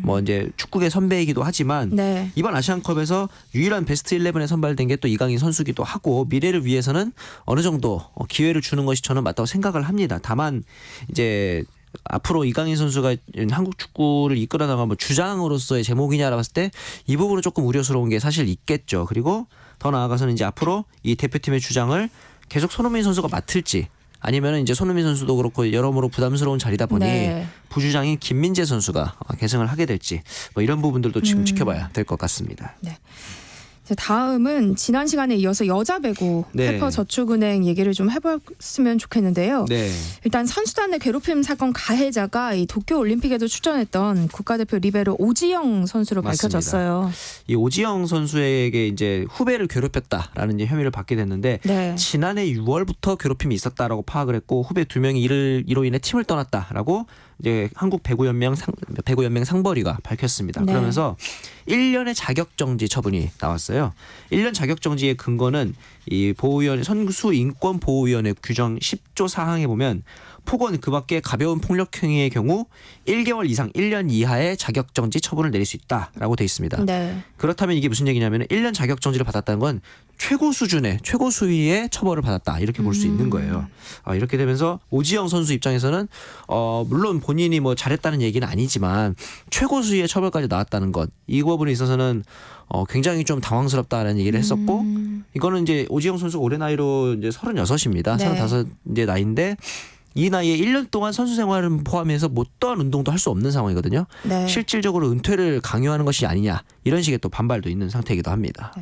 뭐 이제 축구계 선배이기도 하지만 네. 이번 아시안컵에서 유일한 베스트 11에 선발된 게 또 이강인 선수기도 하고, 미래를 위해서는 어느 정도 기회를 주는 것이 저는 맞다고 생각을 합니다. 다만 이제 앞으로 이강인 선수가 한국 축구를 이끌어 나가면 주장으로서의 제목이냐라고 봤을 때 이 부분은 조금 우려스러운 게 사실 있겠죠. 그리고 더 나아가서는 이제 앞으로 이 대표팀의 주장을 계속 손흥민 선수가 맡을지, 아니면 이제 손흥민 선수도 그렇고 여러모로 부담스러운 자리다 보니 네. 부주장인 김민재 선수가 계승을 하게 될지, 뭐 이런 부분들도 지금 지켜봐야 될 것 같습니다. 이제 다음은 지난 시간에 이어서 여자 배구 네. 페퍼저축은행 얘기를 좀 해봤으면 좋겠는데요. 네. 일단 선수단 내 괴롭힘 사건 가해자가 이 도쿄올림픽에도 출전했던 국가대표 리베로 오지영 선수로 맞습니다. 밝혀졌어요. 이 오지영 선수에게 이제 후배를 괴롭혔다라는 이제 혐의를 받게 됐는데, 네. 지난해 6월부터 괴롭힘이 있었다라고 파악을 했고, 후배 2명이 이로 인해 팀을 떠났다라고 이제 한국 배구연맹 상벌위가 밝혔습니다. 네. 그러면서 1년의 자격정지 처분이 나왔어요. 1년 자격정지의 근거는 이 선수인권보호위원회 규정 10조 사항에 보면 폭언 그밖에 가벼운 폭력 행위의 경우 1개월 이상 1년 이하의 자격정지 처분을 내릴 수 있다라고 돼 있습니다. 네. 그렇다면 이게 무슨 얘기냐면 1년 자격정지를 받았다는 건 최고 수준의 최고 수위의 처벌을 받았다 이렇게 볼 수 있는 거예요. 이렇게 되면서 오지영 선수 입장에서는 물론 본인이 뭐 잘했다는 얘기는 아니지만 최고 수위의 처벌까지 나왔다는 것 이 부분에 있어서는 굉장히 좀 당황스럽다라는 얘기를 했었고 이거는 이제 오지영 선수 올해 나이로 이제 36입니다. 네. 35 이제 나이인데 이 나이에 1년 동안 선수 생활을 포함해서 어떠한 운동도 할 수 없는 상황이거든요. 네. 실질적으로 은퇴를 강요하는 것이 아니냐 이런 식의 또 반발도 있는 상태이기도 합니다.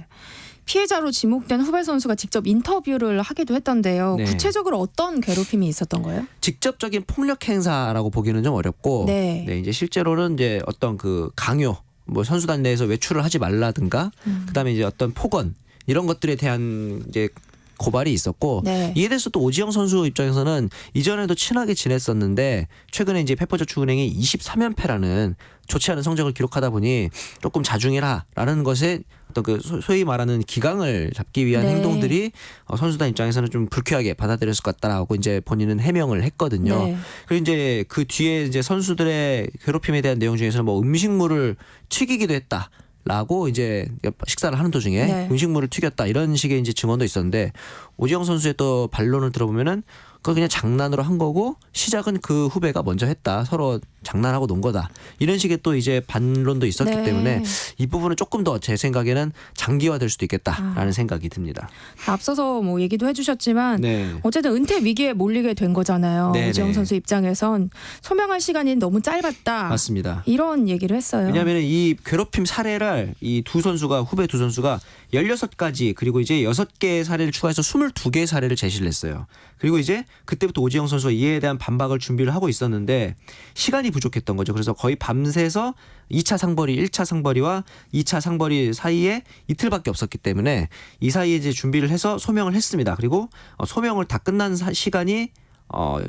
피해자로 지목된 후배 선수가 직접 인터뷰를 하기도 했던데요. 네. 구체적으로 어떤 괴롭힘이 있었던 거예요? 직접적인 폭력 행사라고 보기는 좀 어렵고, 네. 이제 실제로는 이제 어떤 그 강요, 뭐 선수단 내에서 외출을 하지 말라든가, 그다음에 이제 어떤 폭언 이런 것들에 대한 이제 고발이 있었고 네. 이에 대해서 또 오지영 선수 입장에서는 이전에도 친하게 지냈었는데 최근에 이제 페퍼저축은행이 23연패라는 좋지 않은 성적을 기록하다 보니 조금 자중해라라는 것에 어떤 그 소위 말하는 기강을 잡기 위한 네. 행동들이 선수단 입장에서는 좀 불쾌하게 받아들였을 것 같다라고 이제 본인은 해명을 했거든요. 네. 그리고 이제 그 뒤에 이제 선수들의 괴롭힘에 대한 내용 중에서는 뭐 음식물을 튀기기도 했다. 라고 이제 식사를 하는 도중에 네. 음식물을 튀겼다 이런 식의 이제 증언도 있었는데 오지영 선수의 또 반론을 들어보면은 그거 그냥 장난으로 한 거고 시작은 그 후배가 먼저 했다. 서로 장난하고 논 거다. 이런 식의 또 이제 반론도 있었기 네. 때문에 이 부분은 조금 더 제 생각에는 장기화될 수도 있겠다라는 생각이 듭니다. 앞서서 뭐 얘기도 해주셨지만 네. 어쨌든 은퇴 위기에 몰리게 된 거잖아요. 네네. 오지영 선수 입장에선 소명할 시간이 너무 짧았다. 맞습니다. 이런 얘기를 했어요. 왜냐하면 이 괴롭힘 사례를 이 두 선수가 후배 두 선수가 16가지 그리고 이제 6개의 사례를 추가해서 22개의 사례를 제시를 했어요. 그리고 이제 그때부터 오지영 선수가 이에 대한 반박을 준비를 하고 있었는데 시간이 부족했던 거죠. 그래서 거의 밤새서 2차 상벌이 1차 상벌이와 2차 상벌이 사이에 이틀밖에 없었기 때문에 이 사이에 이제 준비를 해서 소명을 했습니다. 그리고 소명을 다 끝난 시간이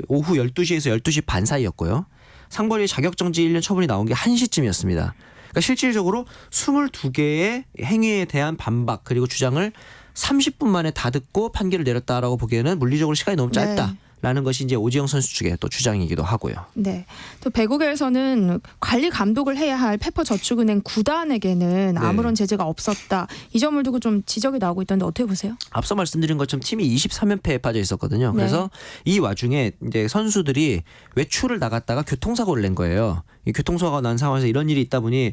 오후 12시에서 12시 반 사이였고요. 상벌이 자격정지 1년 처분이 나온 게 1시쯤이었습니다. 그러니까 실질적으로 22개의 행위에 대한 반박 그리고 주장을 30분 만에 다 듣고 판결을 내렸다라고 보기에는 물리적으로 시간이 너무 짧다라는 것이 이제 오지영 선수 측의 또 주장이기도 하고요. 네. 또 배구계에서는 관리 감독을 해야 할 페퍼저축은행 구단에게는 네. 아무런 제재가 없었다. 이 점을 두고 좀 지적이 나오고 있던데 어떻게 보세요? 앞서 말씀드린 것처럼 팀이 23연패에 빠져 있었거든요. 그래서 이 와중에 이제 선수들이 외출을 나갔다가 교통사고를 낸 거예요. 이 교통사고가 난 상황에서 이런 일이 있다 보니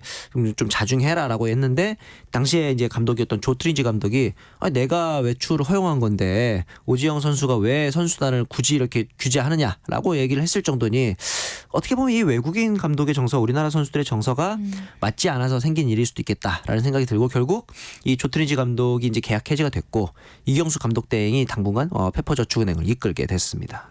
좀 자중해라라고 했는데 당시에 이제 감독이었던 조트린지 감독이 내가 외출을 허용한 건데 오지영 선수가 왜 선수단을 굳이 이렇게 규제하느냐라고 얘기를 했을 정도니 어떻게 보면 이 외국인 감독의 정서, 우리나라 선수들의 정서가 맞지 않아서 생긴 일일 수도 있겠다라는 생각이 들고 결국 이 조트린지 감독이 이제 계약 해지가 됐고 이경수 감독 대행이 당분간 페퍼저축은행을 이끌게 됐습니다.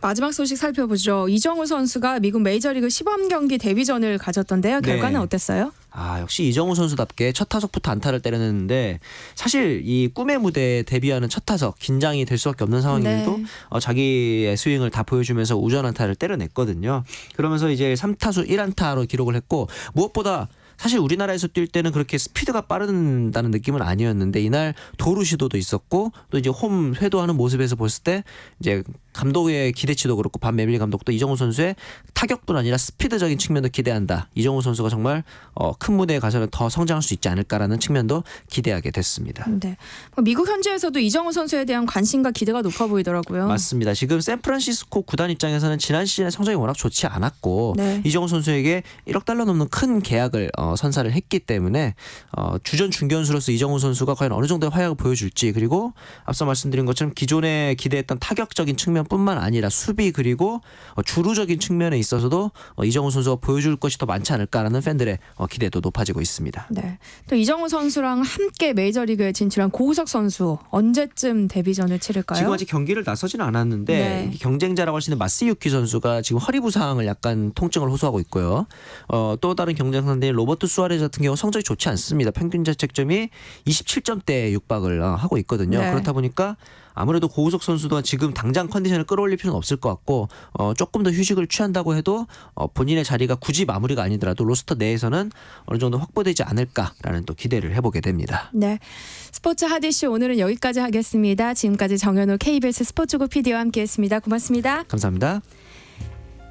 마지막 소식 살펴보죠. 이정우 선수가 미국 메이저리그 시범 경기 데뷔전을 가졌던데요. 결과는 네. 어땠어요? 역시 이정우 선수답게 첫 타석부터 안타를 때려냈는데 사실 이 꿈의 무대에 데뷔하는 첫 타석 긴장이 될 수밖에 없는 상황인데도 네. 자기의 스윙을 다 보여주면서 우전 안타를 때려냈거든요. 그러면서 이제 3타수 1안타로 기록을 했고 무엇보다 사실 우리나라에서 뛸 때는 그렇게 스피드가 빠른다는 느낌은 아니었는데 이날 도루 시도도 있었고 또 이제 홈 쇄도하는 모습에서 봤을 때 이제 감독의 기대치도 그렇고 반 메밀리 감독도 이정우 선수의 타격뿐 아니라 스피드적인 측면도 기대한다. 이정우 선수가 정말 큰 무대에 가서는 더 성장할 수 있지 않을까라는 측면도 기대하게 됐습니다. 네. 미국 현지에서도 이정우 선수에 대한 관심과 기대가 높아 보이더라고요. 맞습니다. 지금 샌프란시스코 구단 입장에서는 지난 시즌에 성적이 워낙 좋지 않았고 네. 이정우 선수에게 1억 달러 넘는 큰 계약을 선사를 했기 때문에 주전 중견수로서 이정우 선수가 과연 어느 정도의 활약을 보여줄지 그리고 앞서 말씀드린 것처럼 기존에 기대했던 타격적인 측면뿐만 아니라 수비 그리고 주루적인 측면에 있어서도 이정우 선수가 보여줄 것이 더 많지 않을까라는 팬들의 기대도 높아지고 있습니다. 네. 또 이정우 선수랑 함께 메이저리그에 진출한 고우석 선수 언제쯤 데뷔전을 치를까요? 지금 아직 경기를 나서지는 않았는데 네. 경쟁자라고 할 수 있는 마스유키 선수가 지금 허리 부상을 약간 통증을 호소하고 있고요. 또 다른 경쟁 상대인 로버트 수아레즈 같은 경우 성적이 좋지 않습니다. 평균 자책점이 27점대에 육박을 하고 있거든요. 네. 그렇다 보니까 아무래도 고우석 선수도 지금 당장 컨디션을 끌어올릴 필요는 없을 것 같고 조금 더 휴식을 취한다고 해도 본인의 자리가 굳이 마무리가 아니더라도 로스터 내에서는 어느 정도 확보되지 않을까라는 또 기대를 해보게 됩니다. 네, 스포츠 핫이슈 오늘은 여기까지 하겠습니다. 지금까지 정현우 KBS 스포츠국 PD와 함께했습니다. 고맙습니다. 감사합니다.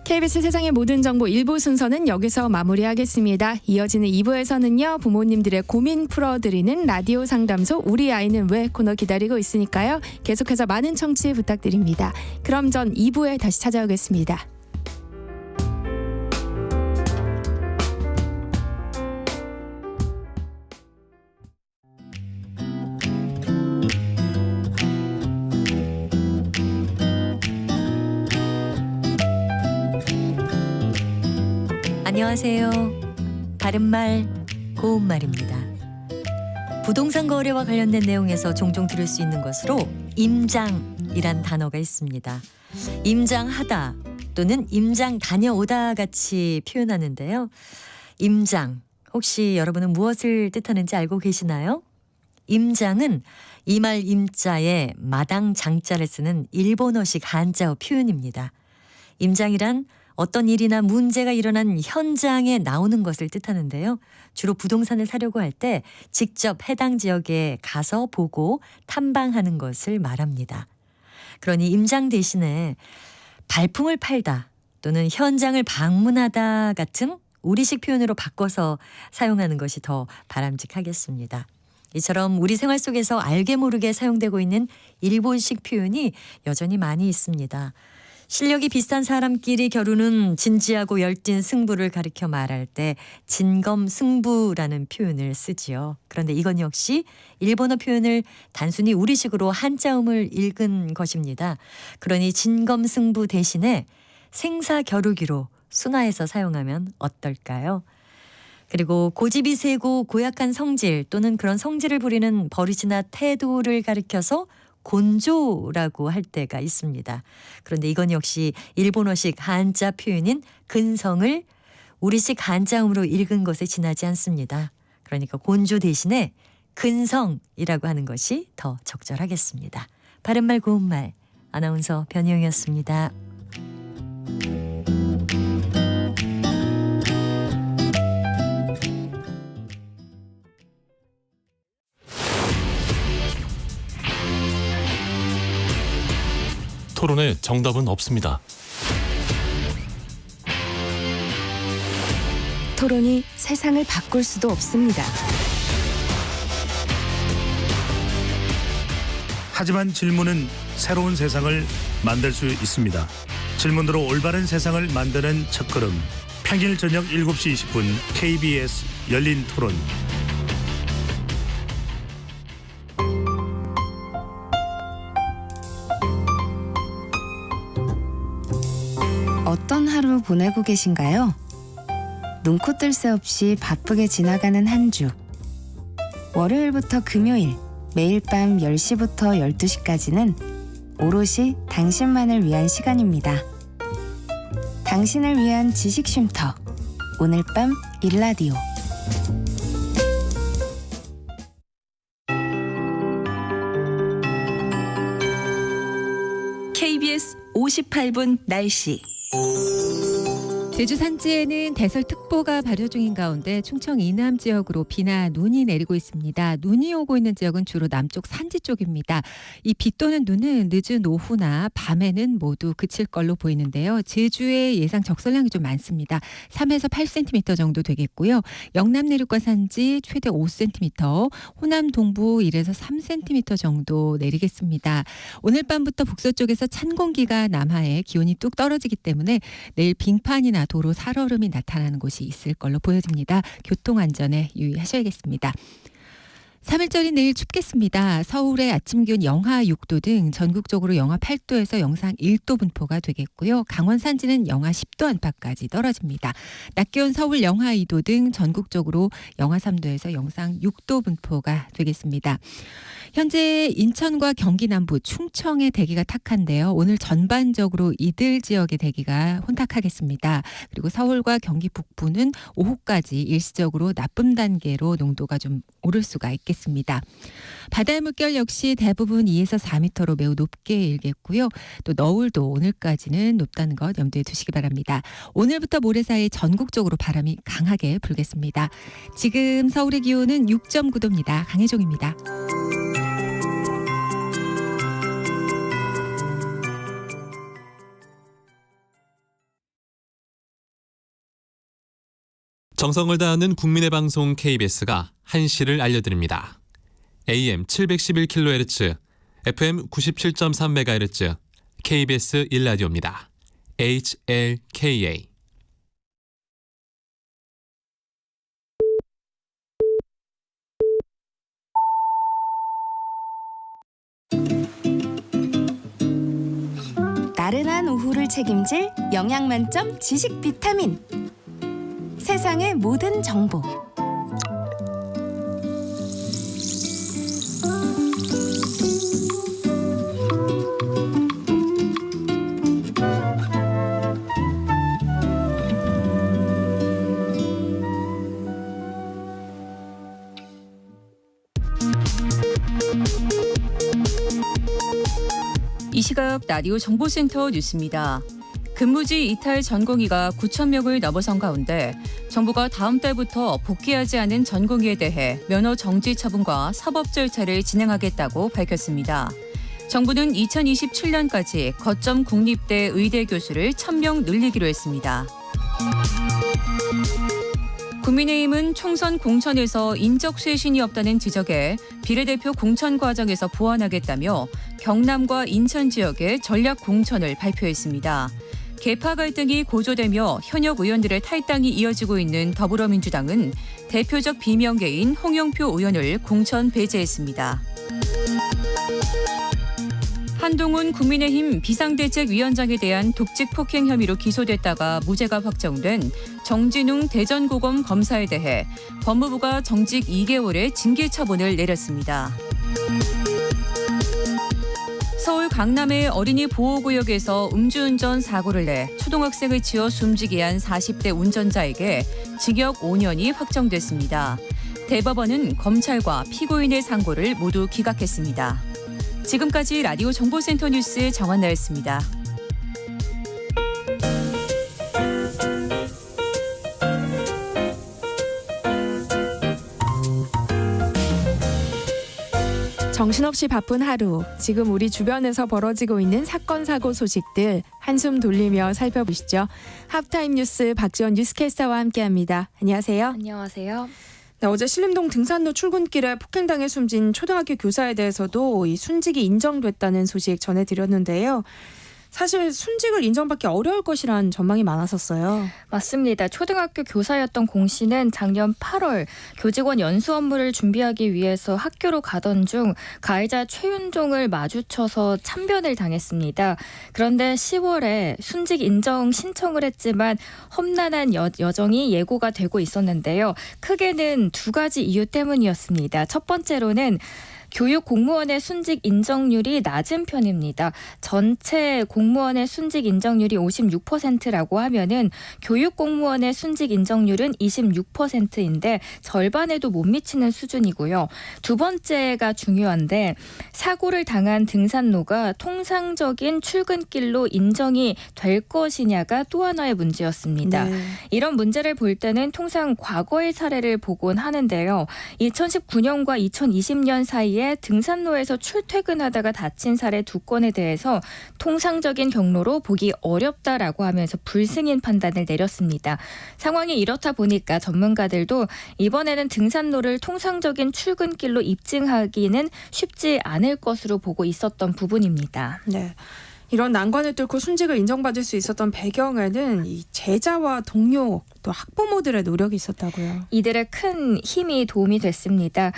KBS 세상의 모든 정보 1부 순서는 여기서 마무리하겠습니다. 이어지는 2부에서는요. 부모님들의 고민 풀어드리는 라디오 상담소 우리 아이는 왜 코너 기다리고 있으니까요. 계속해서 많은 청취 부탁드립니다. 그럼 전 2부에 다시 찾아오겠습니다. 안녕하세요. 바른말 고운말입니다. 부동산 거래와 관련된 내용에서 종종 들을 수 있는 것으로 임장이란 단어가 있습니다. 임장하다 또는 임장 다녀오다 같이 표현하는데요. 임장, 혹시 여러분은 무엇을 뜻하는지 알고 계시나요? 임장은 이말 임자에 마당 장자를 쓰는 일본어식 한자어 표현입니다. 임장이란 어떤 일이나 문제가 일어난 현장에 나오는 것을 뜻하는데요. 주로 부동산을 사려고 할 때 직접 해당 지역에 가서 보고 탐방하는 것을 말합니다. 그러니 임장 대신에 발품을 팔다 또는 현장을 방문하다 같은 우리식 표현으로 바꿔서 사용하는 것이 더 바람직하겠습니다. 이처럼 우리 생활 속에서 알게 모르게 사용되고 있는 일본식 표현이 여전히 많이 있습니다. 실력이 비슷한 사람끼리 겨루는 진지하고 열띤 승부를 가리켜 말할 때 진검승부라는 표현을 쓰지요. 그런데 이건 역시 일본어 표현을 단순히 우리식으로 한자음을 읽은 것입니다. 그러니 진검승부 대신에 생사겨루기로 순화해서 사용하면 어떨까요? 그리고 고집이 세고 고약한 성질 또는 그런 성질을 부리는 버릇이나 태도를 가리켜서 곤조라고 할 때가 있습니다. 그런데 이건 역시 일본어식 한자 표현인 근성을 우리식 한자음으로 읽은 것에 지나지 않습니다. 그러니까 곤조 대신에 근성이라고 하는 것이 더 적절하겠습니다. 바른말 고운말 아나운서 변희영이었습니다. 토론에 정답은 없습니다. 토론이 세상을 바꿀 수도 없습니다. 하지만 질문은 새로운 세상을 만들 수 있습니다. 질문으로 올바른 세상을 만드는 첫걸음. 평일 저녁 7시 20분 KBS 열린 토론. 어떤 하루 보내고 계신가요? 눈코 뜰 새 없이 바쁘게 지나가는 한 주. 월요일부터 금요일, 매일 밤 10시부터 12시까지는 오롯이 당신만을 위한 시간입니다. 당신을 위한 지식 쉼터. 오늘 밤 일라디오. KBS 58분 날씨. 제주 산지에는 대설특보가 발효 중인 가운데 충청 이남 지역으로 비나 눈이 내리고 있습니다. 눈이 오고 있는 지역은 주로 남쪽 산지 쪽입니다. 이 비 또는 눈은 늦은 오후나 밤에는 모두 그칠 걸로 보이는데요. 제주의 예상 적설량이 좀 많습니다. 3에서 8cm 정도 되겠고요. 영남 내륙과 산지 최대 5cm, 호남 동부 1에서 3cm 정도 내리겠습니다. 오늘 밤부터 북서쪽에서 찬 공기가 남하해 기온이 뚝 떨어지기 때문에 내일 빙판이나 도로 살얼음이 나타나는 곳이 있을 걸로 보여집니다. 교통안전에 유의하셔야겠습니다. 3일절인 내일 춥겠습니다. 서울의 아침 기온 영하 6도 등 전국적으로 영하 8도에서 영상 1도 분포가 되겠고요. 강원 산지는 영하 10도 안팎까지 떨어집니다. 낮 기온 서울 영하 2도 등 전국적으로 영하 3도에서 영상 6도 분포가 되겠습니다. 현재 인천과 경기 남부, 충청의 대기가 탁한데요. 오늘 전반적으로 이들 지역의 대기가 혼탁하겠습니다. 그리고 서울과 경기 북부는 오후까지 일시적으로 나쁨 단계로 농도가 좀 오를 수가 있겠습니다. 일겠습니다. 바다의 물결 역시 대부분 2에서 4m로 매우 높게 일겠고요. 또 너울도 오늘까지는 높다는 것 염두에 두시기 바랍니다. 오늘부터 모레 사이 전국적으로 바람이 강하게 불겠습니다. 지금 서울의 기온은 6.9도입니다. 강혜종입니다. 정성을 다하는 국민의 방송 KBS가 한시를 알려드립니다. AM 711kHz, FM 97.3MHz, KBS 1라디오입니다. HLKA. 나른한 오후를 책임질 영양 만점 지식 비타민. 세상의 모든 정보. 이 시각 라디오 정보센터 뉴스입니다. 근무지 이탈 전공의가 9,000명을 넘어선 가운데 정부가 다음 달부터 복귀하지 않은 전공의에 대해 면허 정지 처분과 사법 절차를 진행하겠다고 밝혔습니다. 정부는 2027년까지 거점 국립대 의대 교수를 1,000명 늘리기로 했습니다. 국민의힘은 총선 공천에서 인적 쇄신이 없다는 지적에 비례대표 공천 과정에서 보완하겠다며 경남과 인천 지역의 전략 공천을 발표했습니다. 계파 갈등이 고조되며 현역 의원들의 탈당이 이어지고 있는 더불어민주당은 대표적 비명계인 홍영표 의원을 공천 배제했습니다. 한동훈 국민의힘 비상대책위원장에 대한 독직 폭행 혐의로 기소됐다가 무죄가 확정된 정진웅 대전고검 검사에 대해 법무부가 정직 2개월의 징계 처분을 내렸습니다. 서울 강남의 어린이 보호구역에서 음주운전 사고를 내 초등학생을 치어 숨지게 한 40대 운전자에게 징역 5년이 확정됐습니다. 대법원은 검찰과 피고인의 상고를 모두 기각했습니다. 지금까지 라디오 정보센터 뉴스 정한나였습니다. 정신없이 바쁜 하루, 지금 우리 주변에서 벌어지고 있는 사건 사고 소식들 한숨 돌리며 살펴보시죠. 하프타임 뉴스 박지원 뉴스캐스터와 함께합니다. 안녕하세요. 안녕하세요. 네, 어제 신림동 등산로 출근길에 폭행당해 숨진 초등학교 교사에 대해서도 이 순직이 인정됐다는 소식 전해드렸는데요. 사실 순직을 인정받기 어려울 것이란 전망이 많았었어요. 맞습니다. 초등학교 교사였던 공 씨는 작년 8월 교직원 연수 업무를 준비하기 위해서 학교로 가던 중 가해자 최윤종을 마주쳐서 참변을 당했습니다. 그런데 10월에 순직 인정 신청을 했지만 험난한 여정이 예고가 되고 있었는데요. 크게는 두 가지 이유 때문이었습니다. 첫 번째로는 교육 공무원의 순직 인정률이 낮은 편입니다. 전체 공무원의 순직 인정률이 56%라고 하면은 교육 공무원의 순직 인정률은 26%인데 절반에도 못 미치는 수준이고요. 두 번째가 중요한데 사고를 당한 등산로가 통상적인 출근길로 인정이 될 것이냐가 또 하나의 문제였습니다. 네. 이런 문제를 볼 때는 통상 과거의 사례를 보곤 하는데요. 2019년과 2020년 사이에 등산로에서 출퇴근하다가 다친 사례 2건에 대해서 통상적인 경로로 보기 어렵다라고 하면서 불승인 판단을 내렸습니다. 상황이 이렇다 보니까 전문가들도 이번에는 등산로를 통상적인 출근길로 입증하기는 쉽지 않을 것으로 보고 있었던 부분입니다. 네. 이런 난관을 뚫고 순직을 인정받을 수 있었던 배경에는 이 제자와 동료 또 학부모들의 노력이 있었다고요. 이들의 큰 힘이 도움이 됐습니다.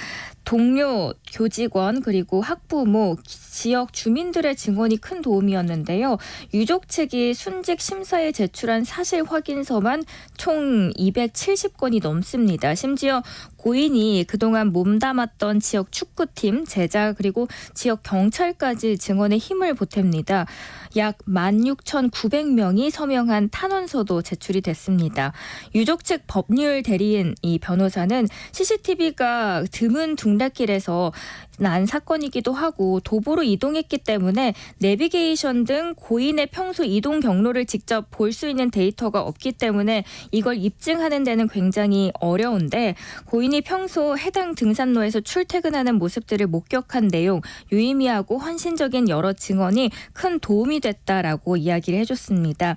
동료, 교직원 그리고 학부모, 지역 주민들의 증언이 큰 도움이었는데요. 유족 측이 순직 심사에 제출한 사실 확인서만 총 270건이 넘습니다. 심지어 고인이 그동안 몸담았던 지역 축구팀, 제자 그리고 지역 경찰까지 증언에 힘을 보탭니다. 약 16,900명이 서명한 탄원서도 제출이 됐습니다. 유족 측 법률 대리인 이 변호사는 CCTV가 드문 둥 둘레길에서 난 사건이기도 하고 도보로 이동했기 때문에 내비게이션 등 고인의 평소 이동 경로를 직접 볼 수 있는 데이터가 없기 때문에 이걸 입증하는 데는 굉장히 어려운데 고인이 평소 해당 등산로에서 출퇴근하는 모습들을 목격한 내용, 유의미하고 헌신적인 여러 증언이 큰 도움이 됐다라고 이야기를 해줬습니다.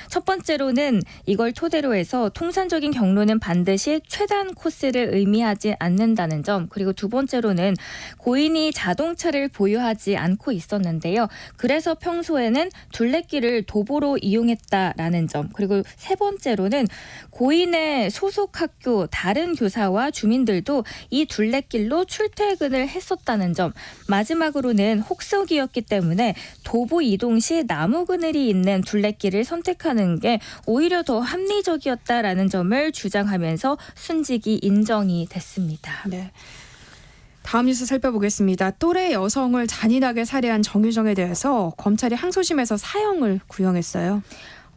첫 번째로는 이걸 토대로 해서 통산적인 경로는 반드시 최단 코스를 의미하지 않는다는 점, 그리고 두 번째로는 고인이 자동차를 보유하지 않고 있었는데요. 그래서 평소에는 둘레길을 도보로 이용했다라는 점, 그리고 세 번째로는 고인의 소속 학교 다른 교사와 주민들도 이 둘레길로 출퇴근을 했었다는 점, 마지막으로는 혹석이었기 때문에 도보 이동 시 나무 그늘이 있는 둘레길을 선택하는 게 오히려 더 합리적이었다라는 점을 주장하면서 순직이 인정이 됐습니다. 네. 다음 뉴스 살펴보겠습니다. 또래 여성을 잔인하게 살해한 정유정에 대해서 검찰이 항소심에서 사형을 구형했어요.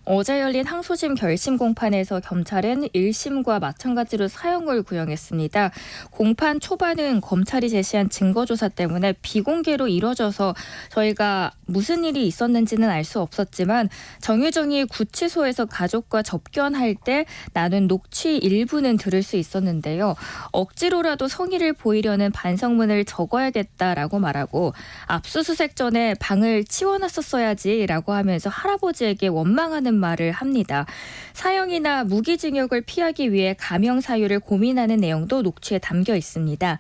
어제 열린 항소심 결심 공판에서 검찰은 1심과 마찬가지로 사형을 구형했습니다. 공판 초반은 검찰이 제시한 증거조사 때문에 비공개로 이뤄져서 저희가 무슨 일이 있었는지는 알 수 없었지만 정유정이 구치소에서 가족과 접견할 때 나눈 녹취 일부는 들을 수 있었는데요. 억지로라도 성의를 보이려는 반성문을 적어야겠다라고 말하고 압수수색 전에 방을 치워놨었어야지라고 하면서 할아버지에게 원망하는 말을 합니다. 사형이나 무기징역을 피하기 위해 감형 사유를 고민하는 내용도 녹취에 담겨 있습니다.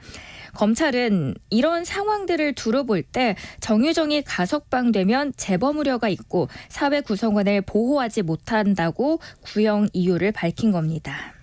검찰은 이런 상황들을 두루 볼 때 정유정이 가석방되면 재범 우려가 있고 사회 구성원을 보호하지 못한다고 구형 이유를 밝힌 겁니다.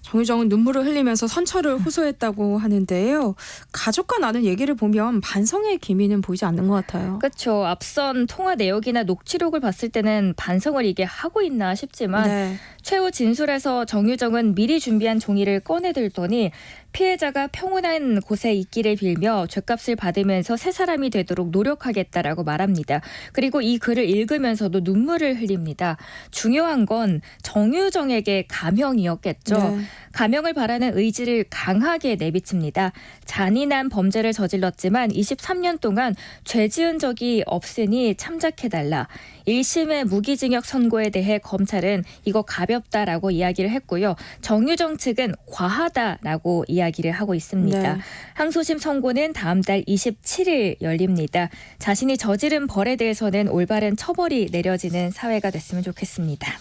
정유정은 눈물을 흘리면서 선처를 호소했다고 하는데요. 가족과 나눈 얘기를 보면 반성의 기미는 보이지 않는 것 같아요. 그렇죠. 앞선 통화 내역이나 녹취록을 봤을 때는 반성을 이게 하고 있나 싶지만 네. 최후 진술에서 정유정은 미리 준비한 종이를 꺼내들더니 피해자가 평온한 곳에 있기를 빌며 죗값을 받으면서 새 사람이 되도록 노력하겠다라고 말합니다. 그리고 이 글을 읽으면서도 눈물을 흘립니다. 중요한 건 정유정에게 감형이었겠죠. 네. 감형을 바라는 의지를 강하게 내비칩니다. 잔인한 범죄를 저질렀지만 23년 동안 죄 지은 적이 없으니 참작해달라. 1심의 무기징역 선고에 대해 검찰은 이거 가볍다라고 이야기를 했고요. 정유정 측은 과하다라고 이야기를 하고 있습니다. 네. 항소심 선고는 다음 달 27일 열립니다. 자신이 저지른 벌에 대해서는 올바른 처벌이 내려지는 사회가 됐으면 좋겠습니다.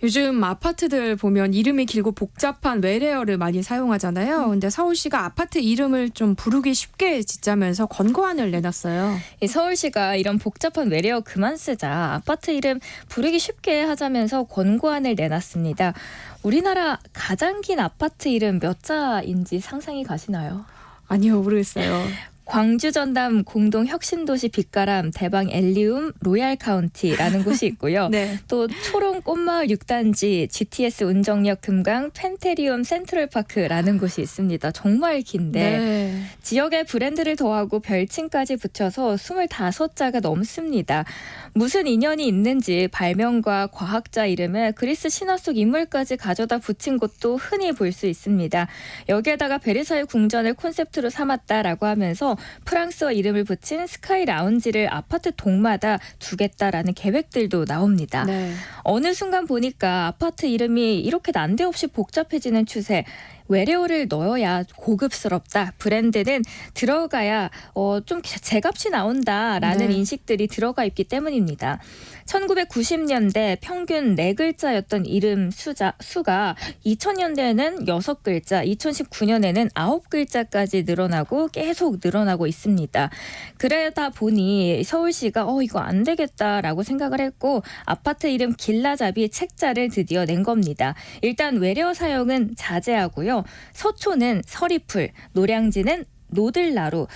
요즘 아파트들 보면 이름이 길고 복잡한 외래어를 많이 사용하잖아요. 근데 서울시가 아파트 이름을 좀 부르기 쉽게 짓자면서 권고안을 내놨어요. 서울시가 이런 복잡한 외래어 그만 쓰자, 아파트 이름 부르기 쉽게 하자면서 권고안을 내놨습니다. 우리나라 가장 긴 아파트 이름 몇 자인지 상상이 가시나요? 아니요, 모르겠어요. 광주 전남 공동 혁신도시 빛가람 대방 엘리움 로얄 카운티라는 곳이 있고요. 네. 또 초롱 꽃마을 6단지 GTS 운정역 금강 펜테리움 센트럴파크라는 곳이 있습니다. 정말 긴데 네. 지역에 브랜드를 더하고 별칭까지 붙여서 25자가 넘습니다. 무슨 인연이 있는지 발명가 과학자 이름에 그리스 신화 속 인물까지 가져다 붙인 곳도 흔히 볼 수 있습니다. 여기에다가 베르사유 궁전을 콘셉트로 삼았다라고 하면서 프랑스어 이름을 붙인 스카이 라운지를 아파트 동마다 두겠다라는 계획들도 나옵니다. 네. 어느 순간 보니까 아파트 이름이 이렇게 난데없이 복잡해지는 추세. 외래어를 넣어야 고급스럽다. 브랜드는 들어가야 좀 제값이 나온다라는 네. 인식들이 들어가 있기 때문입니다. 1990년대 평균 4글자였던 이름 수가 2000년대에는 6글자, 2019년에는 9글자까지 늘어나고 계속 늘어나고 있습니다. 그러다 보니 서울시가 이거 안 되겠다라고 생각을 했고 아파트 이름 길라잡이 책자를 드디어 낸 겁니다. 일단 외래어 사용은 자제하고요. 서초는 서리풀, 노량진은 노들나루,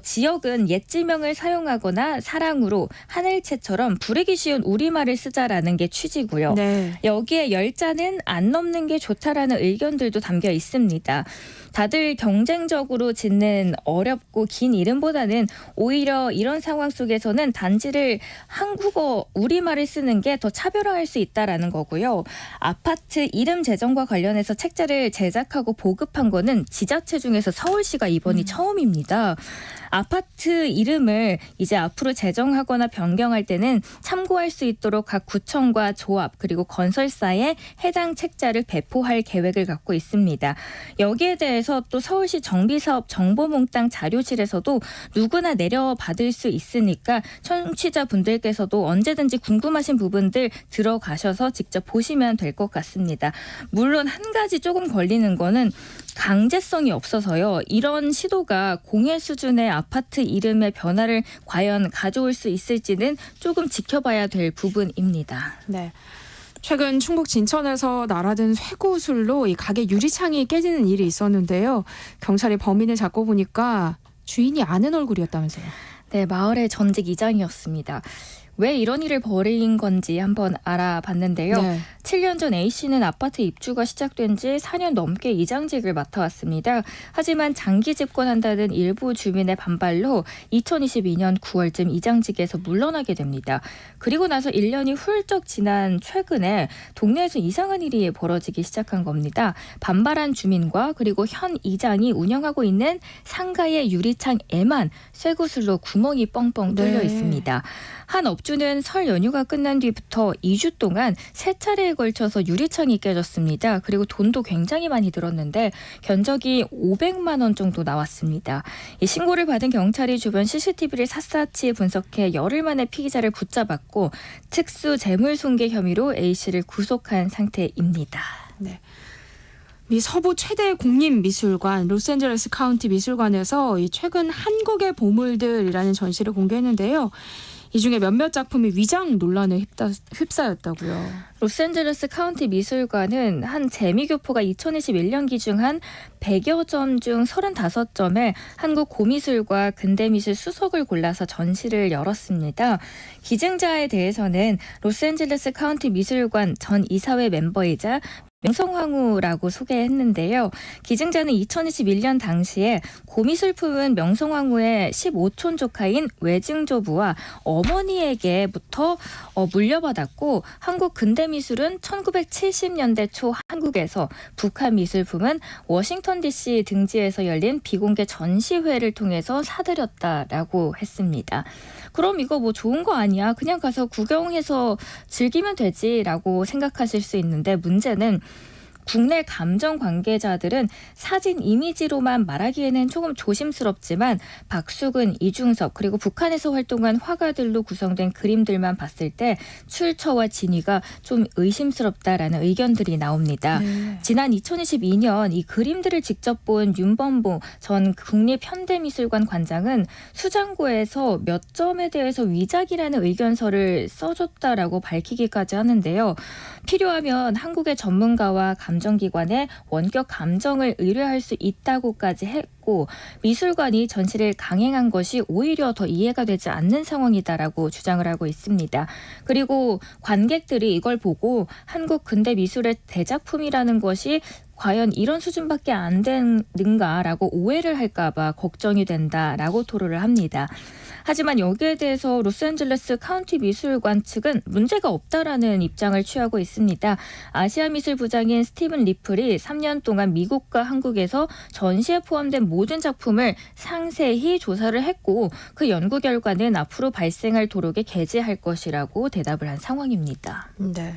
지역은 옛 지명을 사용하거나 사랑으로 하늘채처럼 부르기 쉬운 우리말을 쓰자라는 게 취지고요. 네. 여기에 열자는 안 넘는 게 좋다라는 의견들도 담겨 있습니다. 다들 경쟁적으로 짓는 어렵고 긴 이름보다는 오히려 이런 상황 속에서는 단지를 한국어 우리말을 쓰는 게 더 차별화할 수 있다라는 거고요. 아파트 이름 제정과 관련해서 책자를 제작하고 보급한 거는 지자체 중에서 서울시가 이번이 처음입니다. 아파트 이름을 이제 앞으로 제정하거나 변경할 때는 참고할 수 있도록 각 구청과 조합 그리고 건설사에 해당 책자를 배포할 계획을 갖고 있습니다. 여기에 대해서 또 서울시 정비사업 정보몽땅 자료실에서도 누구나 내려받을 수 있으니까 청취자분들께서도 언제든지 궁금하신 부분들 들어가셔서 직접 보시면 될 것 같습니다. 물론 한 가지 조금 걸리는 거는 강제성이 없어서요. 이런 시도가 공예 수준의 아파트 이름의 변화를 과연 가져올 수 있을지는 조금 지켜봐야 될 부분입니다. 네. 최근 충북 진천에서 날아든 쇠구슬로 이 가게 유리창이 깨지는 일이 있었는데요. 경찰이 범인을 잡고 보니까 주인이 아는 얼굴이었다면서요. 네, 마을의 전직 이장이었습니다. 왜 이런 일을 벌인 건지 한번 알아봤는데요. 네. 7년 전 A씨는 아파트 입주가 시작된 지 4년 넘게 이장직을 맡아왔습니다. 하지만 장기 집권한다는 일부 주민의 반발로 2022년 9월쯤 이장직에서 물러나게 됩니다. 그리고 나서 1년이 훌쩍 지난 최근에 동네에서 이상한 일이 벌어지기 시작한 겁니다. 반발한 주민과 그리고 현 이장이 운영하고 있는 상가의 유리창에만 쇠구슬로 구멍이 뻥뻥 뚫려 있습니다. 한 업주는 설 연휴가 끝난 뒤부터 2주 동안 3차례에 걸쳐서 유리창이 깨졌습니다. 그리고 돈도 굉장히 많이 들었는데 견적이 500만 원 정도 나왔습니다. 이 신고를 받은 경찰이 주변 CCTV를 샅샅이 분석해 열흘 만에 피의자를 붙잡았고 특수 재물손괴 혐의로 A씨를 구속한 상태입니다. 네. 미 서부 최대 국립미술관 로스앤젤레스 카운티 미술관에서 이 최근 한국의 보물들이라는 전시를 공개했는데요. 이 중에 몇몇 작품이 위장 논란에 휩싸였다고요. 로스앤젤레스 카운티 미술관은 한 재미교포가 2021년 기증한 100여 점 중 35점에 한국 고미술과 근대미술 수석을 골라서 전시를 열었습니다. 기증자에 대해서는 로스앤젤레스 카운티 미술관 전 이사회 멤버이자 명성황후라고 소개했는데요. 기증자는 2021년 당시에 고미술 품은 명성황후의 15촌 조카인 외증조부와 어머니에게부터 물려받았고 한국 근대미술은 1970년대 초 한국에서 북한 미술품은 워싱턴 DC 등지에서 열린 비공개 전시회를 통해서 사들였다라고 했습니다. 그럼 이거 뭐 좋은 거 아니야? 그냥 가서 구경해서 즐기면 되지라고 생각하실 수 있는데 문제는 국내 감정 관계자들은 사진 이미지로만 말하기에는 조금 조심스럽지만 박수근, 이중섭 그리고 북한에서 활동한 화가들로 구성된 그림들만 봤을 때 출처와 진위가 좀 의심스럽다라는 의견들이 나옵니다. 네. 지난 2022년 이 그림들을 직접 본 윤범보 전 국립현대미술관 관장은 수장고에서 몇 점에 대해서 위작이라는 의견서를 써줬다라고 밝히기까지 하는데요. 필요하면 한국의 전문가와 감정기관에 원격 감정을 의뢰할 수 있다고까지 했고 미술관이 전시를 강행한 것이 오히려 더 이해가 되지 않는 상황이다라고 주장을 하고 있습니다. 그리고 관객들이 이걸 보고 한국 근대 미술의 대작품이라는 것이 과연 이런 수준밖에 안 되는가라고 오해를 할까 봐 걱정이 된다라고 토로를 합니다. 하지만 여기에 대해서 로스앤젤레스 카운티 미술관 측은 문제가 없다라는 입장을 취하고 있습니다. 아시아미술부장인 스티븐 리플이 3년 동안 미국과 한국에서 전시에 포함된 모든 작품을 상세히 조사를 했고 그 연구 결과는 앞으로 발생할 도록에 게재할 것이라고 대답을 한 상황입니다. 네.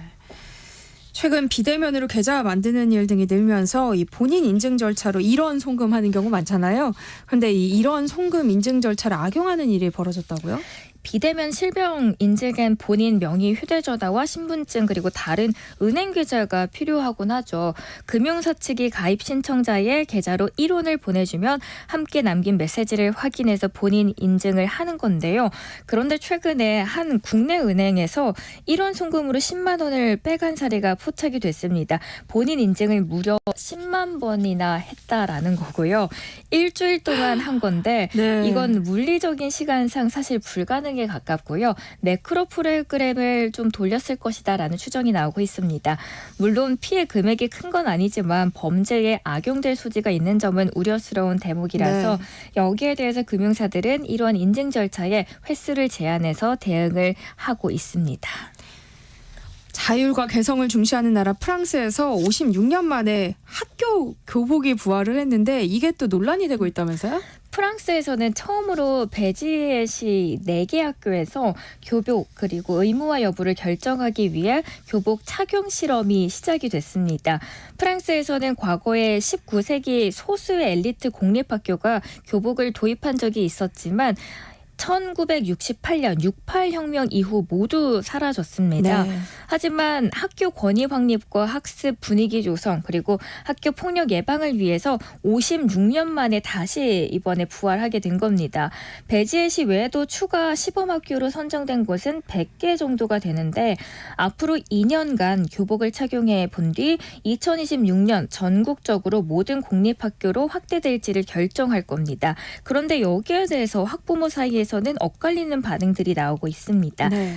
최근 비대면으로 계좌 만드는 일 등이 늘면서 이 본인 인증 절차로 일원 송금하는 경우 많잖아요. 그런데 이런 송금 인증 절차를 악용하는 일이 벌어졌다고요? 비대면 실명 인증엔 본인 명의 휴대전화와 신분증 그리고 다른 은행 계좌가 필요하곤 하죠. 금융사 측이 가입 신청자의 계좌로 1원을 보내주면 함께 남긴 메시지를 확인해서 본인 인증을 하는 건데요. 그런데 최근에 한 국내 은행에서 1원 송금으로 10만 원을 빼간 사례가 포착이 됐습니다. 본인 인증을 무려 10만 번이나 했다라는 거고요. 일주일 동안 한 건데 네. 이건 물리적인 시간상 사실 불가능에 가깝고요. 매크로 프로그램을 좀 돌렸을 것이다라는 추정이 나오고 있습니다. 물론 피해 금액이 큰 건 아니지만 범죄에 악용될 소지가 있는 점은 우려스러운 대목이라서 여기에 대해서 금융사들은 이러한 인증 절차에 횟수를 제한해서 대응을 하고 있습니다. 자율과 개성을 중시하는 나라 프랑스에서 56년 만에 학교 교복이 부활을 했는데 이게 또 논란이 되고 있다면서요? 프랑스에서는 처음으로 배지엣이 4개 학교에서 교복 그리고 의무화 여부를 결정하기 위해 교복 착용 실험이 시작이 됐습니다. 프랑스에서는 과거에 19세기 소수의 엘리트 공립학교가 교복을 도입한 적이 있었지만 1968년 68혁명 이후 모두 사라졌습니다. 네. 하지만 학교 권위 확립과 학습 분위기 조성 그리고 학교 폭력 예방을 위해서 56년 만에 다시 이번에 부활하게 된 겁니다. 배지엣이 외에도 추가 시범학교로 선정된 곳은 100개 정도가 되는데 앞으로 2년간 교복을 착용해 본 뒤 2026년 전국적으로 모든 공립학교로 확대될지를 결정할 겁니다. 그런데 여기에 대해서 학부모 사이에서는 엇갈리는 반응들이 나오고 있습니다. 네.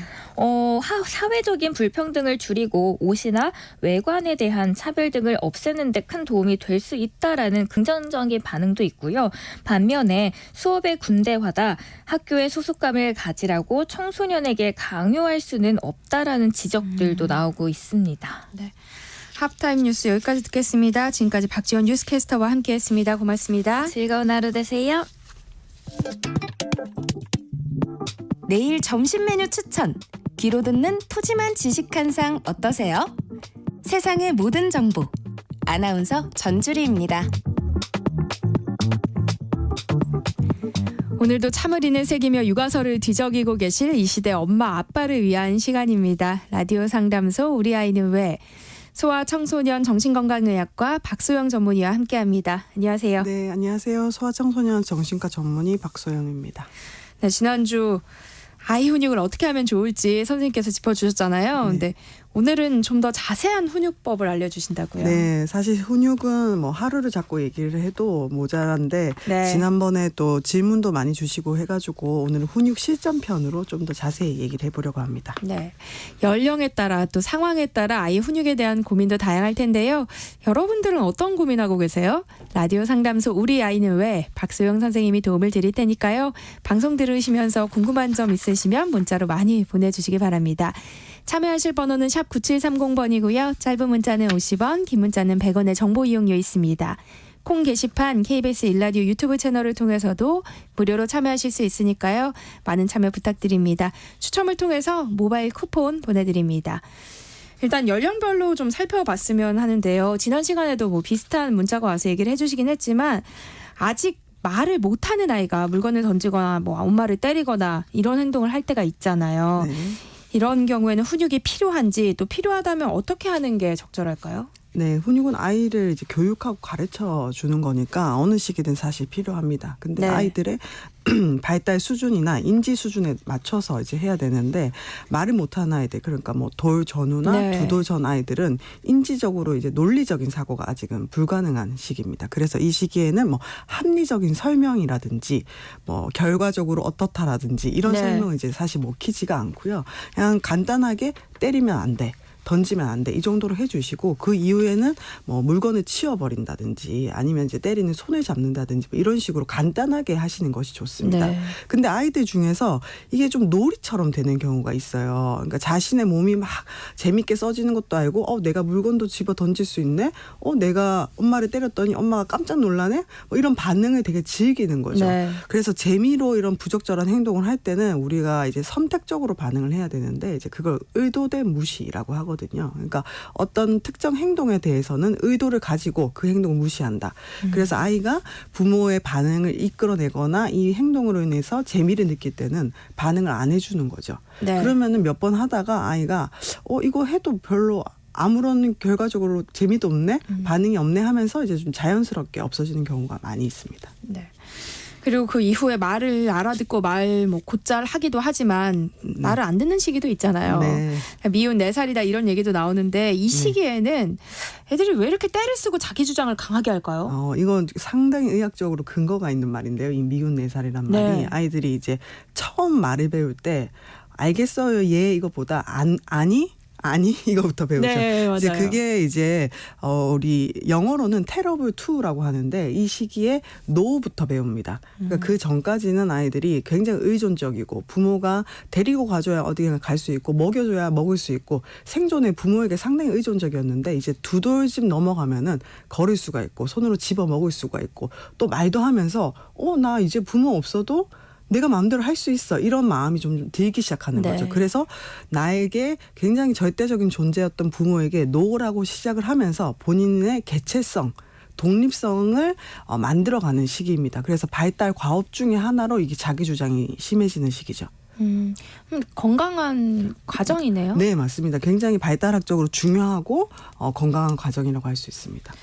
사회적인 불평등을 줄이고 옷이나 외관에 대한 차별 등을 없애는 데 큰 도움이 될 수 있다라는 긍정적인 반응도 있고요. 반면에 수업의 군대화다, 학교의 소속감을 가지라고 청소년에게 강요할 수는 없다라는 지적들도 나오고 있습니다. 네. 하프타임 뉴스 여기까지 듣겠습니다. 지금까지 박지원 뉴스캐스터와 함께했습니다. 고맙습니다. 즐거운 하루 되세요. 내일 점심 메뉴 추천. 귀로 듣는 푸짐한 지식 한 상 어떠세요? 세상의 모든 정보. 아나운서 전주리입니다. 오늘도 참을인을 새기며 육아서를 뒤적이고 계실 이 시대 엄마 아빠를 위한 시간입니다. 라디오 상담소 우리 아이는 왜? 소아 청소년 정신건강의학과 박소영 전문의와 함께합니다. 안녕하세요. 네, 안녕하세요. 소아청소년 정신과 전문의 박소영입니다. 네, 지난주 아이 훈육을 어떻게 하면 좋을지 선생님께서 짚어주셨잖아요. 네. 근데 오늘은 좀 더 자세한 훈육법을 알려주신다고요. 네, 사실 훈육은 뭐 하루를 잡고 얘기를 해도 모자란데 네. 지난번에 또 질문도 많이 주시고 해가지고 오늘은 훈육 실전편으로 좀 더 자세히 얘기를 해보려고 합니다. 네, 연령에 따라 또 상황에 따라 아이 훈육에 대한 고민도 다양할 텐데요. 여러분들은 어떤 고민하고 계세요? 라디오 상담소 우리 아이는 왜? 박소영 선생님이 도움을 드릴 테니까요. 방송 들으시면서 궁금한 점 있으시면 문자로 많이 보내주시기 바랍니다. 참여하실 번호는 샵 9730번이고요. 짧은 문자는 50원, 긴 문자는 100원의 정보 이용료 있습니다. 콩 게시판 KBS 일라디오 유튜브 채널을 통해서도 무료로 참여하실 수 있으니까요. 많은 참여 부탁드립니다. 추첨을 통해서 모바일 쿠폰 보내드립니다. 일단 연령별로 좀 살펴봤으면 하는데요. 지난 시간에도 뭐 비슷한 문자가 와서 얘기를 해주시긴 했지만 아직 말을 못하는 아이가 물건을 던지거나 뭐 엄마를 때리거나 이런 행동을 할 때가 있잖아요. 네. 이런 경우에는 훈육이 필요한지 또 필요하다면 어떻게 하는 게 적절할까요? 네, 훈육은 아이를 이제 교육하고 가르쳐 주는 거니까 어느 시기든 사실 필요합니다. 근데 네. 아이들의 발달 수준이나 인지 수준에 맞춰서 이제 해야 되는데 말을 못하는 아이들, 그러니까 뭐 돌 전후나 네. 두 돌 전 아이들은 인지적으로 이제 논리적인 사고가 아직은 불가능한 시기입니다. 그래서 이 시기에는 뭐 합리적인 설명이라든지 뭐 결과적으로 어떻다라든지 이런 네. 설명은 이제 사실 먹히지가 않고요. 그냥 간단하게 때리면 안 돼. 던지면 안 돼. 이 정도로 해주시고 그 이후에는 뭐 물건을 치워버린다든지 아니면 이제 때리는 손을 잡는다든지 뭐 이런 식으로 간단하게 하시는 것이 좋습니다. 네. 근데 아이들 중에서 이게 좀 놀이처럼 되는 경우가 있어요. 그러니까 자신의 몸이 막 재밌게 써지는 것도 알고 내가 물건도 집어 던질 수 있네. 내가 엄마를 때렸더니 엄마가 깜짝 놀라네. 뭐 이런 반응을 되게 즐기는 거죠. 네. 그래서 재미로 이런 부적절한 행동을 할 때는 우리가 이제 선택적으로 반응을 해야 되는데 이제 그걸 의도된 무시라고 하거든요. 하거든요. 그러니까 어떤 특정 행동에 대해서는 의도를 가지고 그 행동을 무시한다. 그래서 아이가 부모의 반응을 이끌어내거나 이 행동으로 인해서 재미를 느낄 때는 반응을 안 해주는 거죠. 네. 그러면은 몇 번 하다가 아이가 이거 해도 별로 아무런 결과적으로 재미도 없네, 반응이 없네 하면서 이제 좀 자연스럽게 없어지는 경우가 많이 있습니다. 네. 그리고 그 이후에 말을 알아듣고 말 뭐 곧잘 하기도 하지만 말을 안 듣는 시기도 있잖아요. 네. 미운 4살이다 이런 얘기도 나오는데 이 시기에는 애들이 왜 이렇게 때를 쓰고 자기 주장을 강하게 할까요? 이건 상당히 의학적으로 근거가 있는 말인데요. 이 미운 4살이란 말이 네. 아이들이 이제 처음 말을 배울 때 알겠어요, 예 이거보다 아니 이거부터 배우죠. 네, 맞아요. 이제 그게 이제 우리 영어로는 terrible to라고 하는데 이 시기에 no부터 배웁니다. 그러니까 그 전까지는 아이들이 굉장히 의존적이고 부모가 데리고 가줘야 어디가 갈 수 있고 먹여줘야 먹을 수 있고 생존에 부모에게 상당히 의존적이었는데 이제 두 돌집 넘어가면은 걸을 수가 있고 손으로 집어 먹을 수가 있고 또 말도 하면서 나 이제 부모 없어도 내가 마음대로 할 수 있어. 이런 마음이 좀 들기 시작하는 네. 거죠. 그래서 나에게 굉장히 절대적인 존재였던 부모에게 노라고 시작을 하면서 본인의 개체성, 독립성을 만들어가는 시기입니다. 그래서 발달 과업 중에 하나로 이게 자기 주장이 심해지는 시기죠. 건강한 과정이네요. 네, 맞습니다. 굉장히 발달학적으로 중요하고 건강한 과정이라고 할 수 있습니다.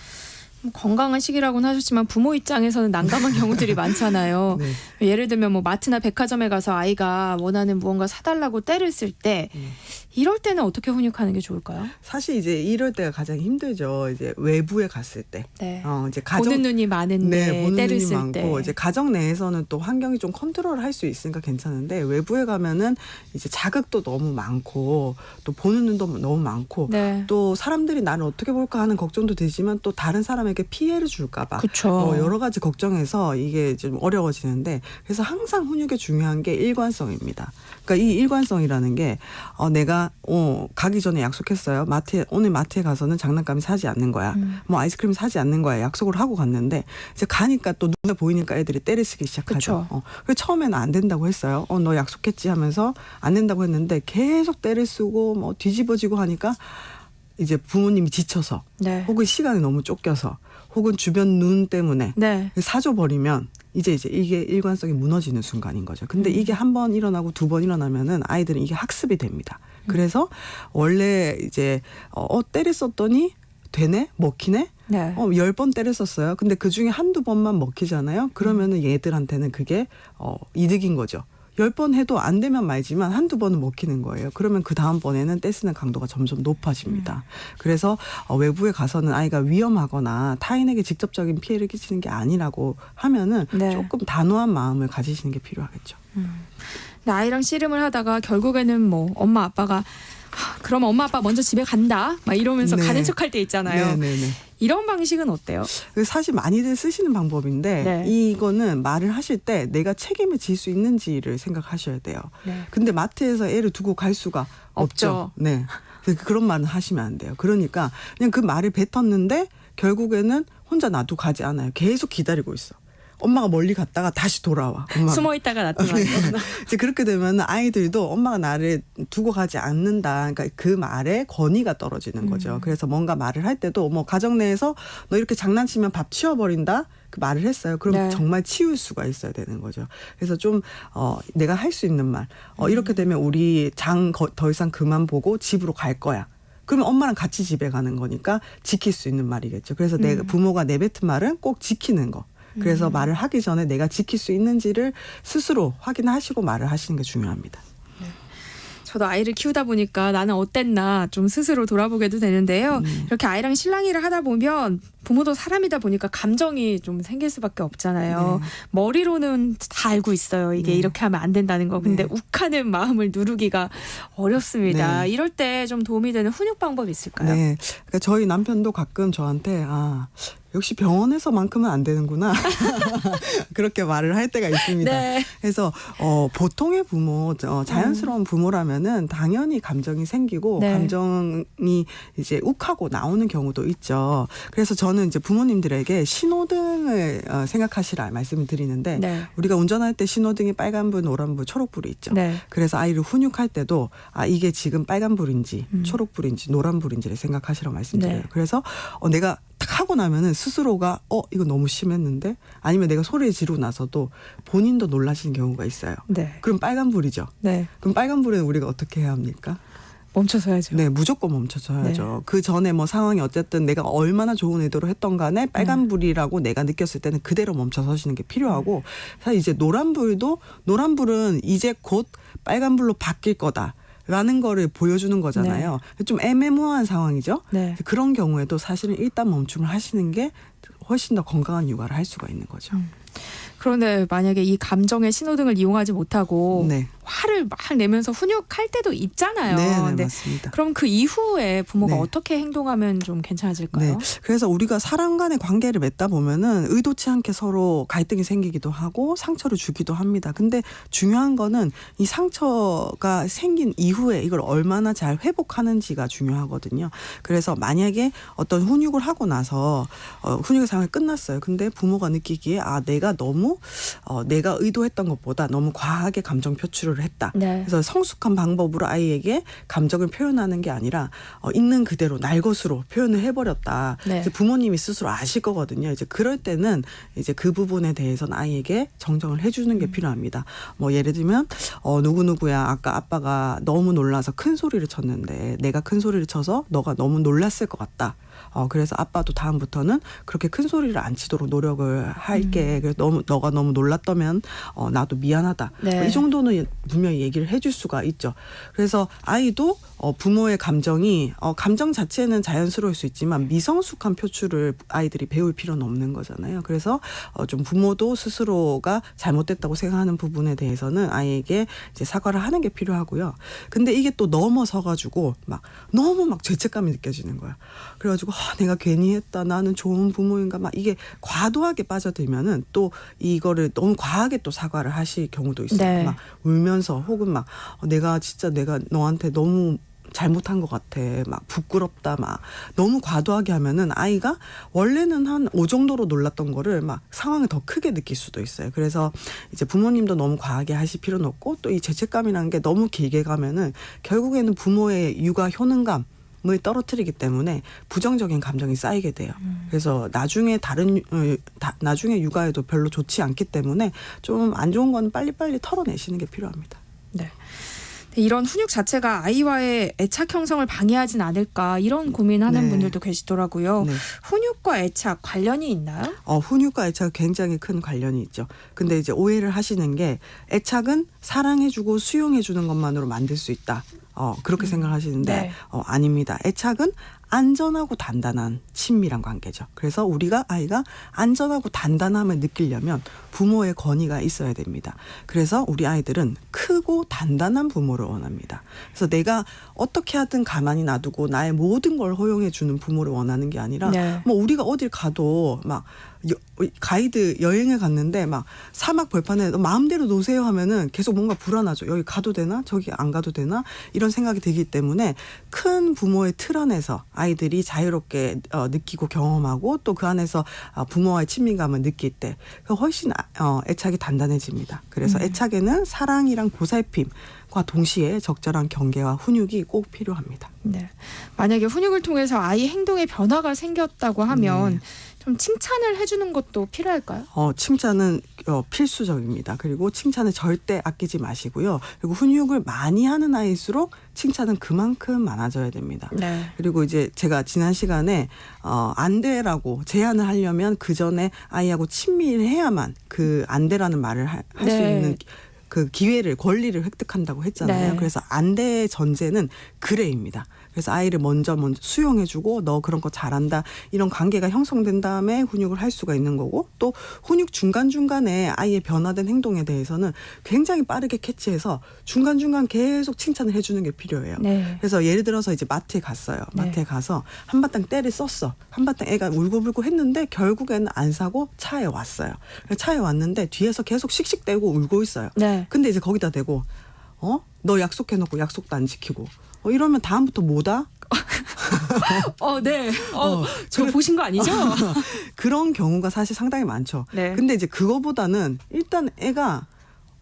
건강한 시기라고는 하셨지만 부모 입장에서는 난감한 경우들이 많잖아요. 네. 예를 들면 뭐 마트나 백화점에 가서 아이가 원하는 무언가 사달라고 떼를 쓸 때 이럴 때는 어떻게 훈육하는 게 좋을까요? 사실 이제 이럴 때가 가장 힘들죠. 이제 외부에 갔을 때. 네. 이제 가정 보는 눈이 많은데 보는 떼를 눈이 쓸 많고 때. 이제 가정 내에서는 또 환경이 좀 컨트롤할 수 있으니까 괜찮은데 외부에 가면은 이제 자극도 너무 많고 또 보는 눈도 너무 많고 네. 또 사람들이 나를 어떻게 볼까 하는 걱정도 되지만 또 다른 사람에게 피해를 줄까봐 그쵸. 여러 가지 걱정해서 이게 좀 어려워지는데 그래서 항상 훈육에 중요한 게 일관성입니다. 그러니까 이 일관성이라는 게 내가 가기 전에 약속했어요. 오늘 마트에 가서는 장난감이 사지 않는 거야. 뭐 아이스크림 사지 않는 거야. 약속을 하고 갔는데 이제 가니까 또 눈에 보이니까 애들이 때를 쓰기 시작하죠. 그래서 처음에는 안 된다고 했어요. 너 약속했지 하면서 안 된다고 했는데 계속 때를 쓰고 뭐 뒤집어지고 하니까 이제 부모님이 지쳐서 네. 혹은 시간이 너무 쫓겨서 혹은 주변 눈 때문에 네. 사줘버리면 이제 이게 일관성이 무너지는 순간인 거죠. 근데 이게 한 번 일어나고 두 번 일어나면은 아이들은 이게 학습이 됩니다. 그래서 원래 이제 때를 썼더니 되네? 먹히네? 네. 10번 때렸었어요. 근데 그중에 한두 번만 먹히잖아요. 그러면은 얘들한테는 그게 이득인 거죠. 10번 해도 안 되면 말지만 한두 번은 먹히는 거예요. 그러면 그 다음번에는 떼쓰는 강도가 점점 높아집니다. 그래서 외부에 가서는 아이가 위험하거나 타인에게 직접적인 피해를 끼치는 게 아니라고 하면은 네. 조금 단호한 마음을 가지시는 게 필요하겠죠. 근데 아이랑 씨름을 하다가 결국에는 뭐 엄마 아빠가 그럼 엄마 아빠 먼저 집에 간다 막 이러면서 네. 가는 척할 때 있잖아요. 네네네. 이런 방식은 어때요? 사실 많이들 쓰시는 방법인데 네. 이거는 말을 하실 때 내가 책임을 질 수 있는지를 생각하셔야 돼요. 네. 근데 마트에서 애를 두고 갈 수가 없죠. 없죠. 네. 그런 말은 하시면 안 돼요. 그러니까 그냥 그 말을 뱉었는데 결국에는 혼자 놔두고 가지 않아요. 계속 기다리고 있어. 엄마가 멀리 갔다가 다시 돌아와. 엄마가. 숨어 있다가 나타나는 거구나. 이제 그렇게 되면 아이들도 엄마가 나를 두고 가지 않는다. 그러니까 그 말에 권위가 떨어지는 거죠. 그래서 뭔가 말을 할 때도 뭐 가정 내에서 너 이렇게 장난치면 밥 치워버린다. 그 말을 했어요. 그럼 네. 정말 치울 수가 있어야 되는 거죠. 그래서 좀 내가 할 수 있는 말. 이렇게 되면 우리 더 이상 그만 보고 집으로 갈 거야. 그러면 엄마랑 같이 집에 가는 거니까 지킬 수 있는 말이겠죠. 그래서 부모가 내뱉은 말은 꼭 지키는 거. 그래서 말을 하기 전에 내가 지킬 수 있는지를 스스로 확인하시고 말을 하시는 게 중요합니다. 저도 아이를 키우다 보니까 나는 어땠나 좀 스스로 돌아보게도 되는데요. 이렇게 아이랑 실랑이를 하다 보면 부모도 사람이다 보니까 감정이 좀 생길 수밖에 없잖아요. 네. 머리로는 다 알고 있어요. 이게 네. 이렇게 하면 안 된다는 거. 근데 네. 욱하는 마음을 누르기가 어렵습니다. 네. 이럴 때 좀 도움이 되는 훈육 방법이 있을까요? 네. 그러니까 저희 남편도 가끔 저한테 역시 병원에서만큼은 안 되는구나. 그렇게 말을 할 때가 있습니다. 네. 그래서 보통의 부모, 자연스러운 부모라면은 당연히 감정이 생기고 네. 감정이 이제 욱하고 나오는 경우도 있죠. 그래서 저는 이제 부모님들에게 신호등을 생각하시라 말씀을 드리는데 네. 우리가 운전할 때 신호등이 빨간불, 노란불, 초록불이 있죠. 네. 그래서 아이를 훈육할 때도 이게 지금 빨간불인지 초록불인지 노란불인지를 생각하시라고 말씀드려요. 네. 그래서 내가 딱 하고 나면은 스스로가 이거 너무 심했는데 아니면 내가 소리를 지르고 나서도 본인도 놀라시는 경우가 있어요. 네. 그럼 빨간불이죠. 네. 그럼 빨간불에는 우리가 어떻게 해야 합니까? 멈춰서야죠. 네, 무조건 멈춰줘야죠. 그 전에 뭐 상황이 어쨌든 내가 얼마나 좋은 의도로 했던 간에 빨간불이라고 내가 느꼈을 때는 그대로 멈춰서시는 게 필요하고 사실 이제 노란불은 이제 곧 빨간불로 바뀔 거다. 라는 거를 보여주는 거잖아요. 좀 애매모호한 상황이죠. 네. 그런 경우에도 사실은 일단 멈춤을 하시는 게 훨씬 더 건강한 육아를 할 수가 있는 거죠. 그런데 만약에 이 감정의 신호등을 이용하지 못하고 네. 화를 막 내면서 훈육할 때도 있잖아요. 네, 근데 맞습니다. 그럼 그 이후에 부모가 네. 어떻게 행동하면 좀 괜찮아질까요? 네. 그래서 우리가 사람 간의 관계를 맺다 보면은 의도치 않게 서로 갈등이 생기기도 하고 상처를 주기도 합니다. 근데 중요한 거는 이 상처가 생긴 이후에 이걸 얼마나 잘 회복하는지가 중요하거든요. 그래서 만약에 어떤 훈육을 하고 나서 훈육의 상황이 끝났어요. 근데 부모가 느끼기에 내가 너무 내가 의도했던 것보다 너무 과하게 감정 표출을 했다. 네. 그래서 성숙한 방법으로 아이에게 감정을 표현하는 게 아니라 있는 그대로 날 것으로 표현을 해버렸다. 네. 이제 부모님이 스스로 아실 거거든요. 이제 그럴 때는 이제 그 부분에 대해서는 아이에게 정정을 해주는 게 필요합니다. 뭐 예를 들면 누구누구야 아까 아빠가 너무 놀라서 큰 소리를 쳤는데 내가 큰 소리를 쳐서 너가 너무 놀랐을 것 같다. 그래서 아빠도 다음부터는 그렇게 큰 소리를 안 치도록 노력을 할게. 그래서 너가 너무 놀랐다면 나도 미안하다. 네. 이 정도는 분명히 얘기를 해줄 수가 있죠. 그래서 아이도 부모의 감정이 감정 자체는 자연스러울 수 있지만 미성숙한 표출을 아이들이 배울 필요는 없는 거잖아요. 그래서 좀 부모도 스스로가 잘못됐다고 생각하는 부분에 대해서는 아이에게 이제 사과를 하는 게 필요하고요. 근데 이게 또 넘어서 가지고 너무 죄책감이 느껴지는 거야. 그래가지고 내가 괜히 했다. 나는 좋은 부모인가 이게 과도하게 빠져들면은 또 이거를 너무 과하게 또 사과를 하실 경우도 있어요. 네. 울면서 혹은 내가 너한테 너무 잘못한 것 같아. 부끄럽다. 너무 과도하게 하면은 아이가 원래는 한 5 정도로 놀랐던 거를 상황을 더 크게 느낄 수도 있어요. 그래서 이제 부모님도 너무 과하게 하실 필요는 없고 또 이 죄책감이라는 게 너무 길게 가면은 결국에는 부모의 육아 효능감 을 떨어뜨리기 때문에 부정적인 감정이 쌓이게 돼요. 그래서 나중에 나중에 육아에도 별로 좋지 않기 때문에 좀 안 좋은 건 빨리빨리 털어내시는 게 필요합니다. 네. 이런 훈육 자체가 아이와의 애착 형성을 방해하진 않을까 이런 고민하는 네. 분들도 계시더라고요. 네. 훈육과 애착 관련이 있나요? 훈육과 애착 굉장히 큰 관련이 있죠. 근데 이제 오해를 하시는 게 애착은 사랑해주고 수용해주는 것만으로 만들 수 있다. 그렇게 생각하시는데 네. 아닙니다. 애착은 안전하고 단단한 친밀한 관계죠. 그래서 아이가 안전하고 단단함을 느끼려면 부모의 권위가 있어야 됩니다. 그래서 우리 아이들은 크고 단단한 부모를 원합니다. 그래서 내가 어떻게 하든 가만히 놔두고 나의 모든 걸 허용해 주는 부모를 원하는 게 아니라 네. 우리가 어딜 가도 가이드 여행을 갔는데 사막 벌판에 마음대로 노세요 하면은 계속 뭔가 불안하죠. 여기 가도 되나? 저기 안 가도 되나? 이런 생각이 들기 때문에 큰 부모의 틀 안에서 아이들이 자유롭게 느끼고 경험하고 또 그 안에서 부모와의 친밀감을 느낄 때 훨씬 애착이 단단해집니다. 그래서 애착에는 사랑이랑 보살핌과 동시에 적절한 경계와 훈육이 꼭 필요합니다. 네. 만약에 훈육을 통해서 아이 행동에 변화가 생겼다고 하면 좀 칭찬을 해주는 것도 필요할까요? 칭찬은 필수적입니다. 그리고 칭찬을 절대 아끼지 마시고요. 그리고 훈육을 많이 하는 아이일수록 칭찬은 그만큼 많아져야 됩니다. 네. 그리고 이제 제가 지난 시간에 안 돼라고 제안을 하려면 그 전에 아이하고 친밀해야만 그 안 돼라는 말을 할 수 네. 있는 그 권리를 획득한다고 했잖아요. 네. 그래서 안 돼의 전제는 그래입니다. 그래서 아이를 먼저 수용해주고 너 그런 거 잘한다 이런 관계가 형성된 다음에 훈육을 할 수가 있는 거고 또 훈육 중간중간에 아이의 변화된 행동에 대해서는 굉장히 빠르게 캐치해서 중간중간 계속 칭찬을 해주는 게 필요해요. 네. 그래서 예를 들어서 이제 마트에 갔어요. 네. 마트에 가서 한바탕 때를 썼어. 한바탕 애가 울고불고 했는데 결국에는 안 사고 차에 왔어요. 차에 왔는데 뒤에서 계속 씩씩대고 울고 있어요. 네. 근데 이제 거기다 대고 너 약속해놓고 약속도 안 지키고 이러면 다음부터 뭐다? 네. 저 보신 거 아니죠? 그런 경우가 사실 상당히 많죠. 네. 근데 이제 그거보다는 일단 애가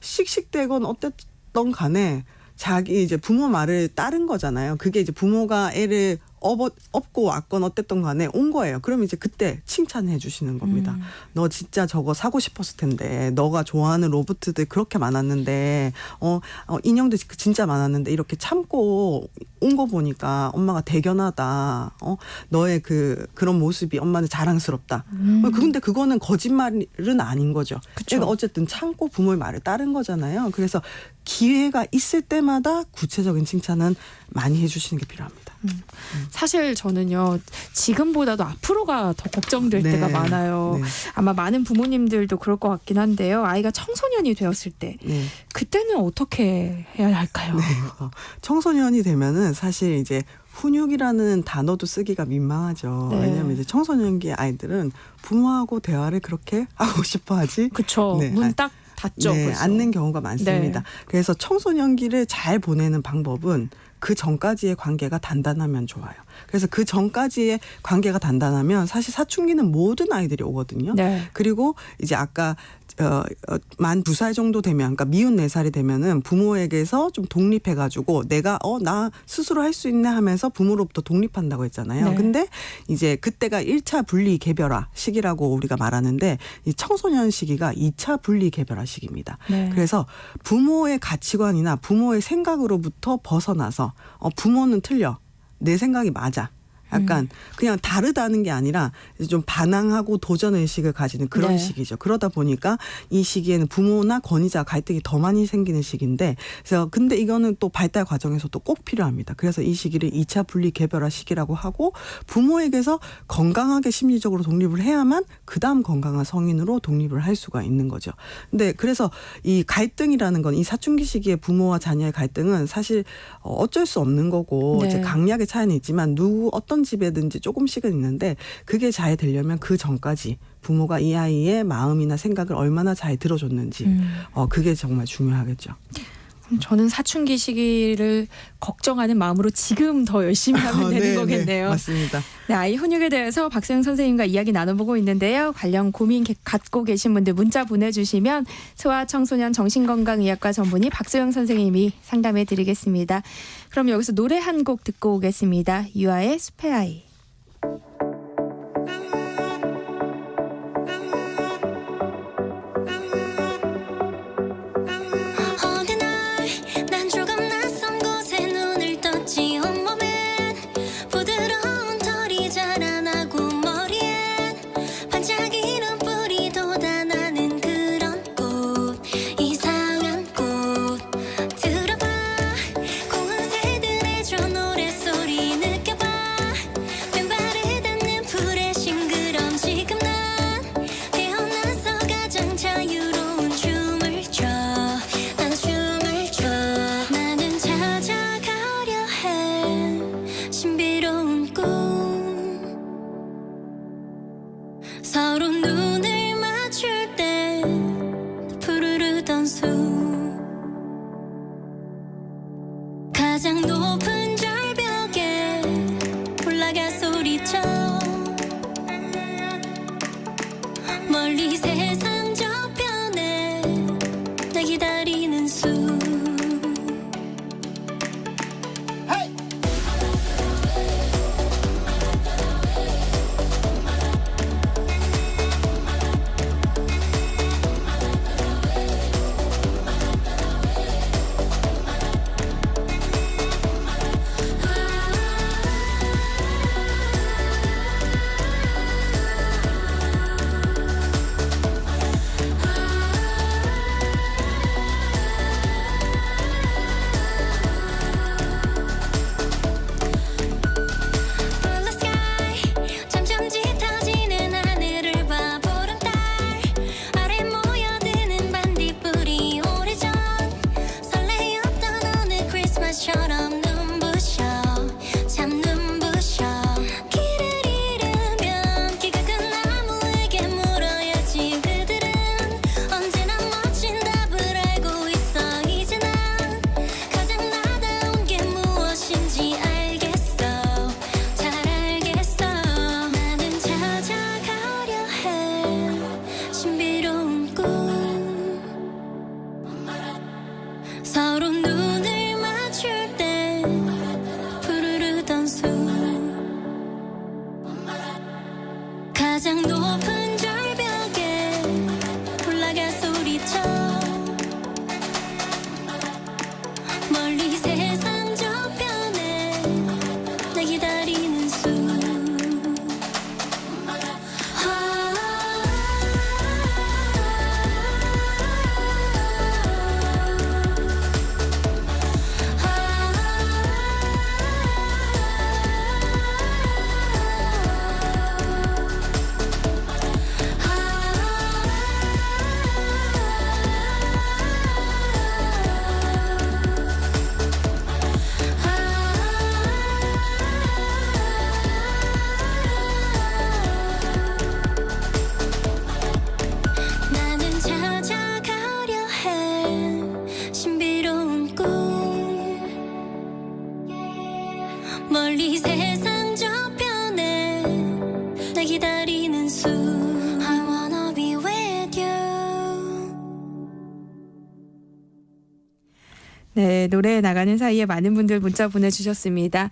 씩씩대건 어땠던 간에 자기 이제 부모 말을 따른 거잖아요. 그게 이제 부모가 애를 업고 왔건 어땠던 간에 온 거예요. 그럼 이제 그때 칭찬해 주시는 겁니다. 너 진짜 저거 사고 싶었을 텐데 너가 좋아하는 로봇들 그렇게 많았는데 인형도 진짜 많았는데 이렇게 참고 온 거 보니까 엄마가 대견하다. 너의 그런 모습이 엄마는 자랑스럽다. 근데 그거는 거짓말은 아닌 거죠. 그러니까 어쨌든 참고 부모의 말을 따른 거잖아요. 그래서 기회가 있을 때마다 구체적인 칭찬은 많이 해주시는 게 필요합니다. 사실 저는요 지금보다도 앞으로가 더 걱정될 네. 때가 많아요. 네. 아마 많은 부모님들도 그럴 것 같긴 한데요. 아이가 청소년이 되었을 때 네. 그때는 어떻게 해야 할까요? 네. 청소년이 되면은 사실 이제 훈육이라는 단어도 쓰기가 민망하죠. 네. 왜냐하면 이제 청소년기 아이들은 부모하고 대화를 그렇게 하고 싶어하지. 그렇죠. 네. 문 딱 닫죠. 네, 벌써. 않는 경우가 많습니다. 네. 그래서 청소년기를 잘 보내는 방법은 그 전까지의 관계가 단단하면 좋아요. 그래서 그 전까지의 관계가 단단하면 사실 사춘기는 모든 아이들이 오거든요. 네. 그리고 이제 아까 만 2살 정도 되면, 그러니까 미운 4살이 되면은 부모에게서 좀 독립해가지고 내가 나 스스로 할 수 있네 하면서 부모로부터 독립한다고 했잖아요. 네. 근데 이제 그때가 1차 분리 개별화 시기라고 우리가 말하는데 이 청소년 시기가 2차 분리 개별화 시기입니다. 네. 그래서 부모의 가치관이나 부모의 생각으로부터 벗어나서 부모는 틀려. 내 생각이 맞아. 약간 그냥 다르다는 게 아니라 좀 반항하고 도전의식을 가지는 그런 네. 시기죠. 그러다 보니까 이 시기에는 부모나 권위자 갈등이 더 많이 생기는 시기인데 그래서 근데 이거는 또 발달 과정에서도 꼭 필요합니다. 그래서 이 시기를 2차 분리 개별화 시기라고 하고 부모에게서 건강하게 심리적으로 독립을 해야만 그다음 건강한 성인으로 독립을 할 수가 있는 거죠. 근데 그래서 이 갈등이라는 건 이 사춘기 시기에 부모와 자녀의 갈등은 사실 어쩔 수 없는 거고 네. 이제 강약의 차이는 있지만 어떤 집에든지 조금씩은 있는데 그게 잘 되려면 그 전까지 부모가 이 아이의 마음이나 생각을 얼마나 잘 들어줬는지 그게 정말 중요하겠죠. 저는 사춘기 시기를 걱정하는 마음으로 지금 더 열심히 하면 되는 네, 거겠네요. 네, 맞습니다. 네, 아이 훈육에 대해서 박소영 선생님과 이야기 나눠보고 있는데요. 관련 고민 갖고 계신 분들 문자 보내주시면 소아청소년 정신건강의학과 전문의 박소영 선생님이 상담해드리겠습니다. 그럼 여기서 노래 한 곡 듣고 오겠습니다. 유아의 숲의 아이. 서로 눈을 맞출 때 푸르르던 숨 가장 높은 절벽에 올라가 소리쳐 멀리 세상 저편에 날 기다리는 숨 나는 찾아가려 해 신비로운 꿈 멀리 세상 저편에 날 기다리는 숨 I wanna be with you. 네, 노래 나가는 사이에 많은 분들 문자 보내주셨습니다.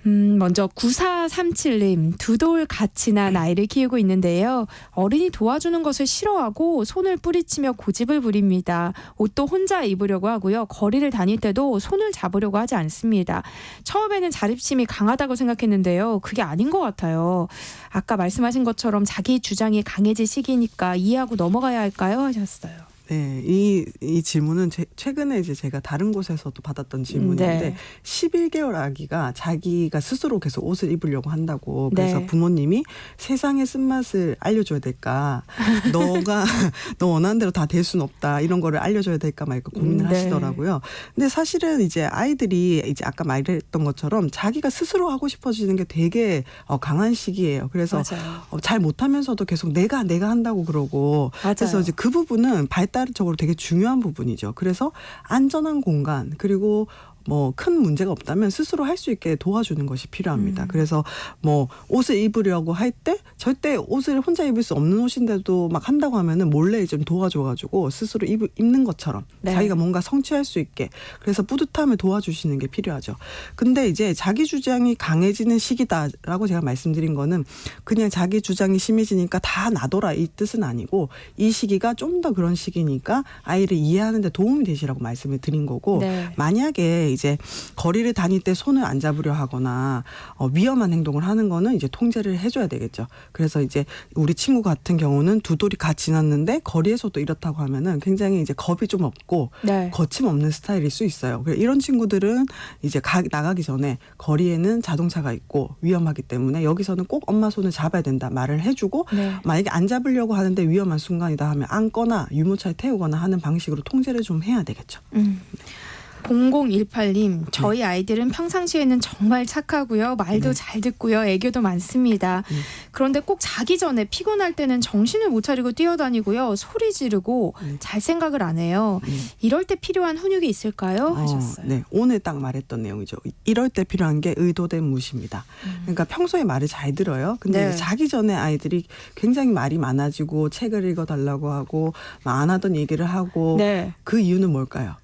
먼저 9437님, 두 돌 같이 난 아이를 키우고 있는데요. 어른이 도와주는 것을 싫어하고 손을 뿌리치며 고집을 부립니다. 옷도 혼자 입으려고 하고요. 거리를 다닐 때도 손을 잡으려고 하지 않습니다. 처음에는 자립심이 강하다고 생각했는데요. 그게 아닌 것 같아요. 아까 말씀하신 것처럼 자기 주장이 강해질 시기니까 이해하고 넘어가야 할까요? 하셨어요. 네, 이 질문은 최근에 이제 제가 다른 곳에서도 받았던 질문인데 네. 11개월 아기가 자기가 스스로 계속 옷을 입으려고 한다고 그래서 네. 부모님이 세상의 쓴맛을 알려줘야 될까 너 원하는 대로 다 될 수는 없다 이런 거를 알려줘야 될까 말까 고민을 네. 하시더라고요. 근데 사실은 이제 아이들이 이제 아까 말했던 것처럼 자기가 스스로 하고 싶어지는 게 되게 강한 시기예요. 그래서 잘 못하면서도 계속 내가 한다고 그러고 맞아요. 그래서 이제 그 부분은 발달적으로 되게 중요한 부분이죠. 그래서 안전한 공간 그리고 뭐 큰 문제가 없다면 스스로 할 수 있게 도와주는 것이 필요합니다. 그래서 뭐 옷을 입으려고 할 때 절대 옷을 혼자 입을 수 없는 옷인데도 막 한다고 하면은 몰래 좀 도와줘가지고 스스로 입는 것처럼 네. 자기가 뭔가 성취할 수 있게 그래서 뿌듯함을 도와주시는 게 필요하죠. 근데 이제 자기 주장이 강해지는 시기다라고 제가 말씀드린 거는 그냥 자기 주장이 심해지니까 다 놔둬라 이 뜻은 아니고 이 시기가 좀 더 그런 시기니까 아이를 이해하는 데 도움이 되시라고 말씀을 드린 거고 네. 만약에 이제 거리를 다닐 때 손을 안 잡으려 하거나 위험한 행동을 하는 거는 이제 통제를 해줘야 되겠죠. 그래서 이제 우리 친구 같은 경우는 두 돌이 같이 지났는데 거리에서도 이렇다고 하면은 굉장히 이제 겁이 좀 없고 네. 거침없는 스타일일 수 있어요. 이런 친구들은 이제 나가기 전에 거리에는 자동차가 있고 위험하기 때문에 여기서는 꼭 엄마 손을 잡아야 된다 말을 해주고 네. 만약에 안 잡으려고 하는데 위험한 순간이다 하면 안거나 유모차에 태우거나 하는 방식으로 통제를 좀 해야 되겠죠. 0018님, 저희 아이들은 평상시에는 정말 착하고요. 말도 잘 듣고요. 애교도 많습니다. 그런데 꼭 자기 전에 피곤할 때는 정신을 못 차리고 뛰어다니고요. 소리 지르고 잘 생각을 안 해요. 이럴 때 필요한 훈육이 있을까요? 하셨어요. 네, 오늘 딱 말했던 내용이죠. 이럴 때 필요한 게 의도된 무시입니다. 그러니까 평소에 말을 잘 들어요. 근데 네. 이제 자기 전에 아이들이 굉장히 말이 많아지고 책을 읽어달라고 하고 안 하던 얘기를 하고 네. 그 이유는 뭘까요?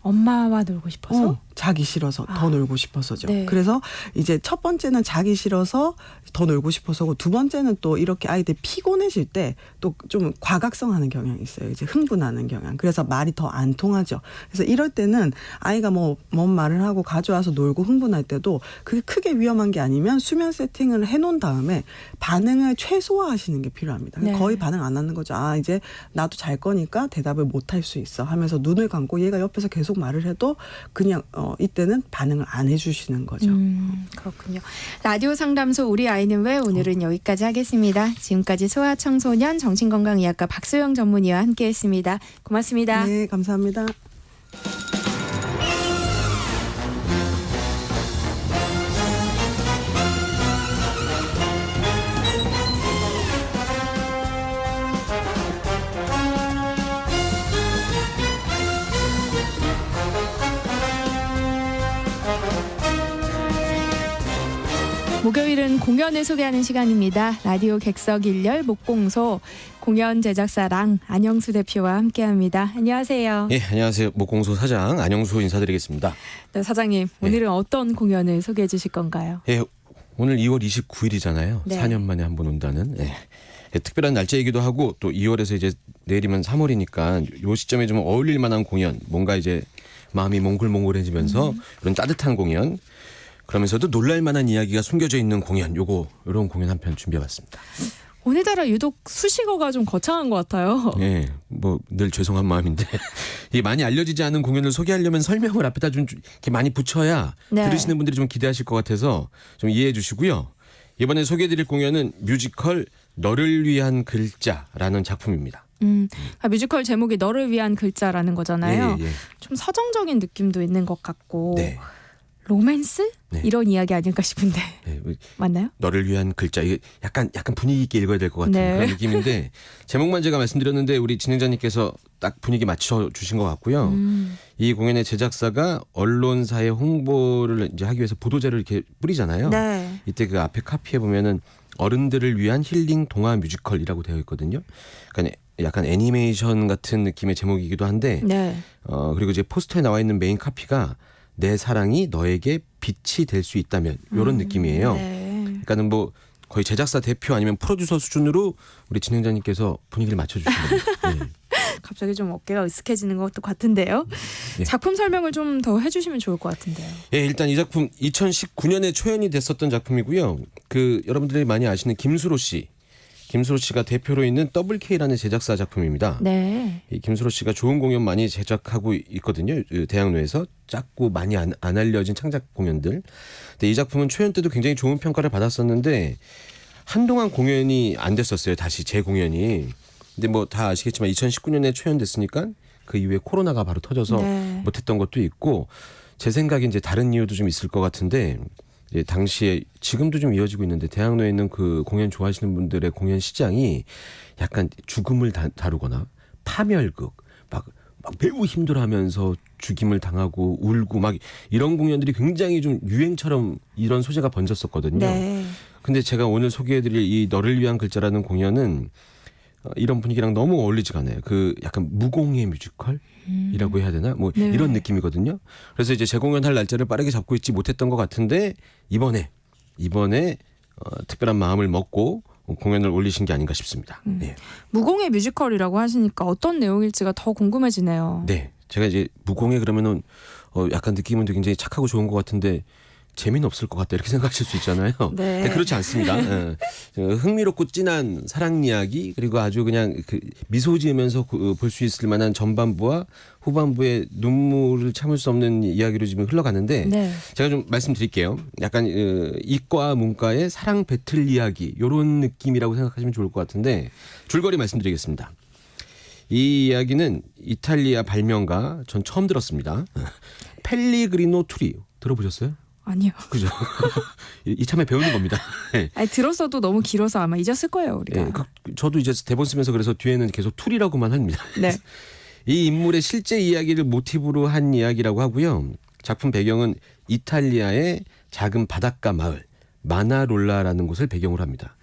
엄마와 놀고 싶어서? 자기 싫어서 더 놀고 싶어서죠. 네. 그래서 이제 첫 번째는 자기 싫어서 더 놀고 싶어서고 두 번째는 또 이렇게 아이들 피곤해질 때 또 좀 과각성하는 경향이 있어요. 이제 흥분하는 경향. 그래서 말이 더 안 통하죠. 그래서 이럴 때는 아이가 뭔 말을 하고 가져와서 놀고 흥분할 때도 그게 크게 위험한 게 아니면 수면 세팅을 해놓은 다음에 반응을 최소화하시는 게 필요합니다. 네. 거의 반응 안 하는 거죠. 아 이제 나도 잘 거니까 대답을 못 할 수 있어 하면서 눈을 감고 얘가 옆에서 계속 말을 해도 그냥 이때는 반응을 안 해주시는 거죠. 그렇군요. 라디오 상담소 우리 아이는 왜 오늘은 여기까지 하겠습니다. 지금까지 소아청소년 정신건강의학과 박소영 전문의와 함께했습니다. 고맙습니다. 네, 감사합니다. 목요일은 공연을 소개하는 시간입니다. 라디오 객석 1열 목공소 공연 제작사랑 안영수 대표와 함께합니다. 안녕하세요. 예, 안녕하세요. 목공소 사장 안영수 인사드리겠습니다. 네, 사장님, 오늘은 어떤 공연을 소개해 주실 건가요? 예, 오늘 2월 29일이잖아요. 네. 4년 만에 한 번 온다는 특별한 날짜이기도 하고 또 2월에서 이제 내일이면 3월이니까 요 시점에 좀 어울릴 만한 공연, 뭔가 이제 마음이 몽글몽글해지면서 이런 따뜻한 공연, 그러면서도 놀랄 만한 이야기가 숨겨져 있는 공연, 이런 공연 한 편 준비해봤습니다. 오늘따라 유독 수식어가 좀 거창한 것 같아요. 예, 뭐 늘 죄송한 마음인데 이게 많이 알려지지 않은 공연을 소개하려면 설명을 앞에다 좀 이렇게 많이 붙여야 네. 들으시는 분들이 좀 기대하실 것 같아서 좀 이해해 주시고요. 이번에 소개해드릴 공연은 뮤지컬 너를 위한 글자라는 작품입니다. 뮤지컬 제목이 너를 위한 글자라는 거잖아요. 예. 좀 서정적인 느낌도 있는 것 같고 네. 로맨스? 네. 이런 이야기 아닐까 싶은데 네, 맞나요? 너를 위한 글자, 이게 약간 분위기 있게 읽어야 될 것 같은 네. 그런 느낌인데 제목만 제가 말씀드렸는데 우리 진행자님께서 딱 분위기 맞춰 주신 것 같고요. 이 공연의 제작사가 언론사의 홍보를 이제 하기 위해서 보도자를 이렇게 뿌리잖아요. 네. 이때 그 앞에 카피에 보면은 어른들을 위한 힐링 동화 뮤지컬이라고 되어 있거든요. 그러니까 약간 애니메이션 같은 느낌의 제목이기도 한데, 네. 그리고 이제 포스터에 나와 있는 메인 카피가 내 사랑이 너에게 빛이 될 수 있다면 이런 느낌이에요. 네. 그러니까는 뭐 거의 제작사 대표 아니면 프로듀서 수준으로 우리 진행자님께서 분위기를 맞춰주신 겁니다. 네. 갑자기 좀 어깨가 으쓱해지는 것도 같은데요. 예. 작품 설명을 좀 더 해주시면 좋을 것 같은데요. 예, 일단 이 작품 2019년에 초연이 됐었던 작품이고요. 그 여러분들이 많이 아시는 김수로 씨가 대표로 있는 WK라는 제작사 작품입니다. 네. 이 김수로 씨가 좋은 공연 많이 제작하고 있거든요. 그 대학로에서 작고 많이 안 알려진 창작 공연들. 근데 이 작품은 초연 때도 굉장히 좋은 평가를 받았었는데 한동안 공연이 안 됐었어요. 다시 재공연이. 근데 뭐 다 아시겠지만 2019년에 초연됐으니까 그 이후에 코로나가 바로 터져서 네. 못했던 것도 있고, 제 생각에 이제 다른 이유도 좀 있을 것 같은데, 이제 당시에 지금도 좀 이어지고 있는데 대학로에 있는 그 공연 좋아하시는 분들의 공연 시장이 약간 죽음을 다루거나 파멸극, 막 매우 힘들어하면서 죽임을 당하고 울고 막 이런 공연들이 굉장히 좀 유행처럼 이런 소재가 번졌었거든요. 네. 근데 제가 오늘 소개해드릴 이 너를 위한 글자라는 공연은 이런 분위기랑 너무 어울리지가 않아요. 그 약간 무공의 뮤지컬이라고 해야 되나? 뭐 네. 이런 느낌이거든요. 그래서 이제 재공연할 날짜를 빠르게 잡고 있지 못했던 것 같은데 이번에 특별한 마음을 먹고 공연을 올리신 게 아닌가 싶습니다. 네. 무공의 뮤지컬이라고 하시니까 어떤 내용일지가 더 궁금해지네요. 네, 제가 이제 무공의 그러면은 약간 느낌은 굉장히 착하고 좋은 것 같은데 재미는 없을 것 같다 이렇게 생각하실 수 있잖아요. 네. 근데 그렇지 않습니다. 흥미롭고 진한 사랑 이야기, 그리고 아주 그냥 그 미소 지으면서 볼 수 있을 만한 전반부와 후반부의 눈물을 참을 수 없는 이야기로 지금 흘러가는데, 네. 제가 좀 말씀드릴게요. 약간 이과 문과의 사랑 배틀 이야기 이런 느낌이라고 생각하시면 좋을 것 같은데 줄거리 말씀드리겠습니다. 이 이야기는 이탈리아 발명가, 전 처음 들었습니다. 펠리그리노 투리 들어보셨어요? 아니요. 그죠? 이참에 배우는 겁니다. 네. 아니, 들었어도 너무 길어서 아마 잊었을 거예요, 우리가. 네, 저도 이제 대본 쓰면서 그래서 뒤에는 계속 툴이라고만 합니다. 네. 이 인물의 실제 이야기를 모티브로 한 이야기라고 하고요. 작품 배경은 이탈리아의 작은 바닷가 마을 마나롤라라는 곳을 배경으로 합니다.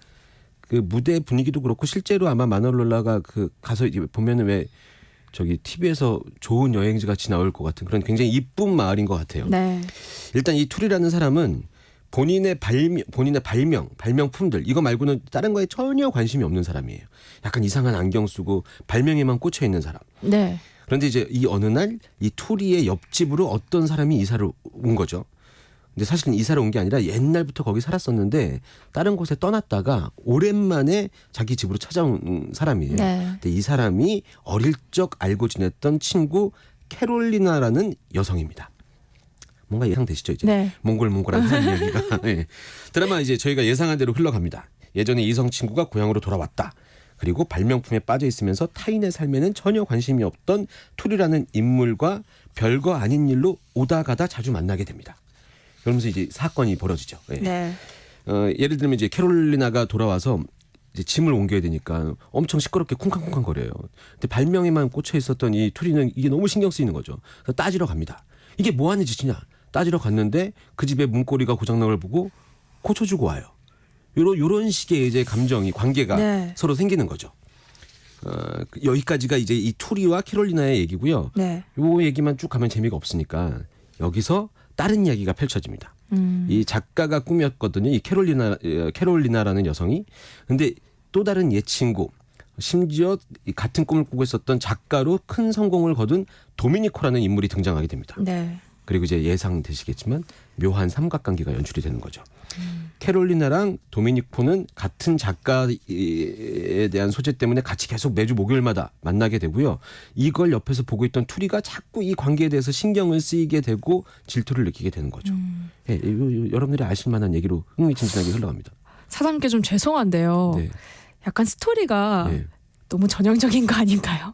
그 무대 분위기도 그렇고 실제로 아마 마나롤라가 그 가서 이제 보면은 왜 저기 TV에서 좋은 여행지 같이 나올 것 같은 그런 굉장히 이쁜 마을인 것 같아요. 네. 일단 이 툴이라는 사람은 본인의 발명품들 이거 말고는 다른 거에 전혀 관심이 없는 사람이에요. 약간 이상한 안경 쓰고 발명에만 꽂혀 있는 사람. 네. 그런데 이제 이 어느 날 이 투리의 옆집으로 어떤 사람이 이사를 온 거죠. 근데 사실은 이사를 온 게 아니라 옛날부터 거기 살았었는데 다른 곳에 떠났다가 오랜만에 자기 집으로 찾아온 사람이에요. 네. 근데 이 사람이 어릴 적 알고 지냈던 친구 캐롤리나라는 여성입니다. 뭔가 예상되시죠 이제? 네. 몽골한 사람 이야기가. 네. 드라마 이제 저희가 예상한 대로 흘러갑니다. 예전에 이성 친구가 고향으로 돌아왔다. 그리고 발명품에 빠져 있으면서 타인의 삶에는 전혀 관심이 없던 툴이라는 인물과 별거 아닌 일로 오다 가다 자주 만나게 됩니다. 그러면서 이제 사건이 벌어지죠. 네. 네. 예를 들면 이제 캐롤리나가 돌아와서 이제 짐을 옮겨야 되니까 엄청 시끄럽게 쿵쾅쿵쾅 거려요. 근데 발명에만 꽂혀 있었던 이 투리는 이게 너무 신경 쓰이는 거죠. 그래서 따지러 갑니다. 이게 뭐 하는 짓이냐? 따지러 갔는데 그 집에 문고리가 고장난 걸 보고 고쳐주고 와요. 요런 식의 이제 감정이 관계가 네. 서로 생기는 거죠. 여기까지가 이제 이 투리와 캐롤리나의 얘기고요. 네. 요 얘기만 쭉 가면 재미가 없으니까 여기서 다른 이야기가 펼쳐집니다. 이 작가가 꿈이었거든요. 이 캐롤리나라는 여성이. 근데 또 다른 옛 친구, 심지어 같은 꿈을 꾸고 있었던 작가로 큰 성공을 거둔 도미니코라는 인물이 등장하게 됩니다. 네. 그리고 이제 예상되시겠지만 묘한 삼각관계가 연출이 되는 거죠. 캐롤리나랑 도미니코는 같은 작가에 대한 소재 때문에 같이 계속 매주 목요일마다 만나게 되고요. 이걸 옆에서 보고 있던 투리가 자꾸 이 관계에 대해서 신경을 쓰이게 되고 질투를 느끼게 되는 거죠. 예, 여러분들이 아실 만한 얘기로 흥미진진하게 흘러갑니다. 사장님께 좀 죄송한데요. 네. 약간 스토리가 네. 너무 전형적인 거 아닌가요?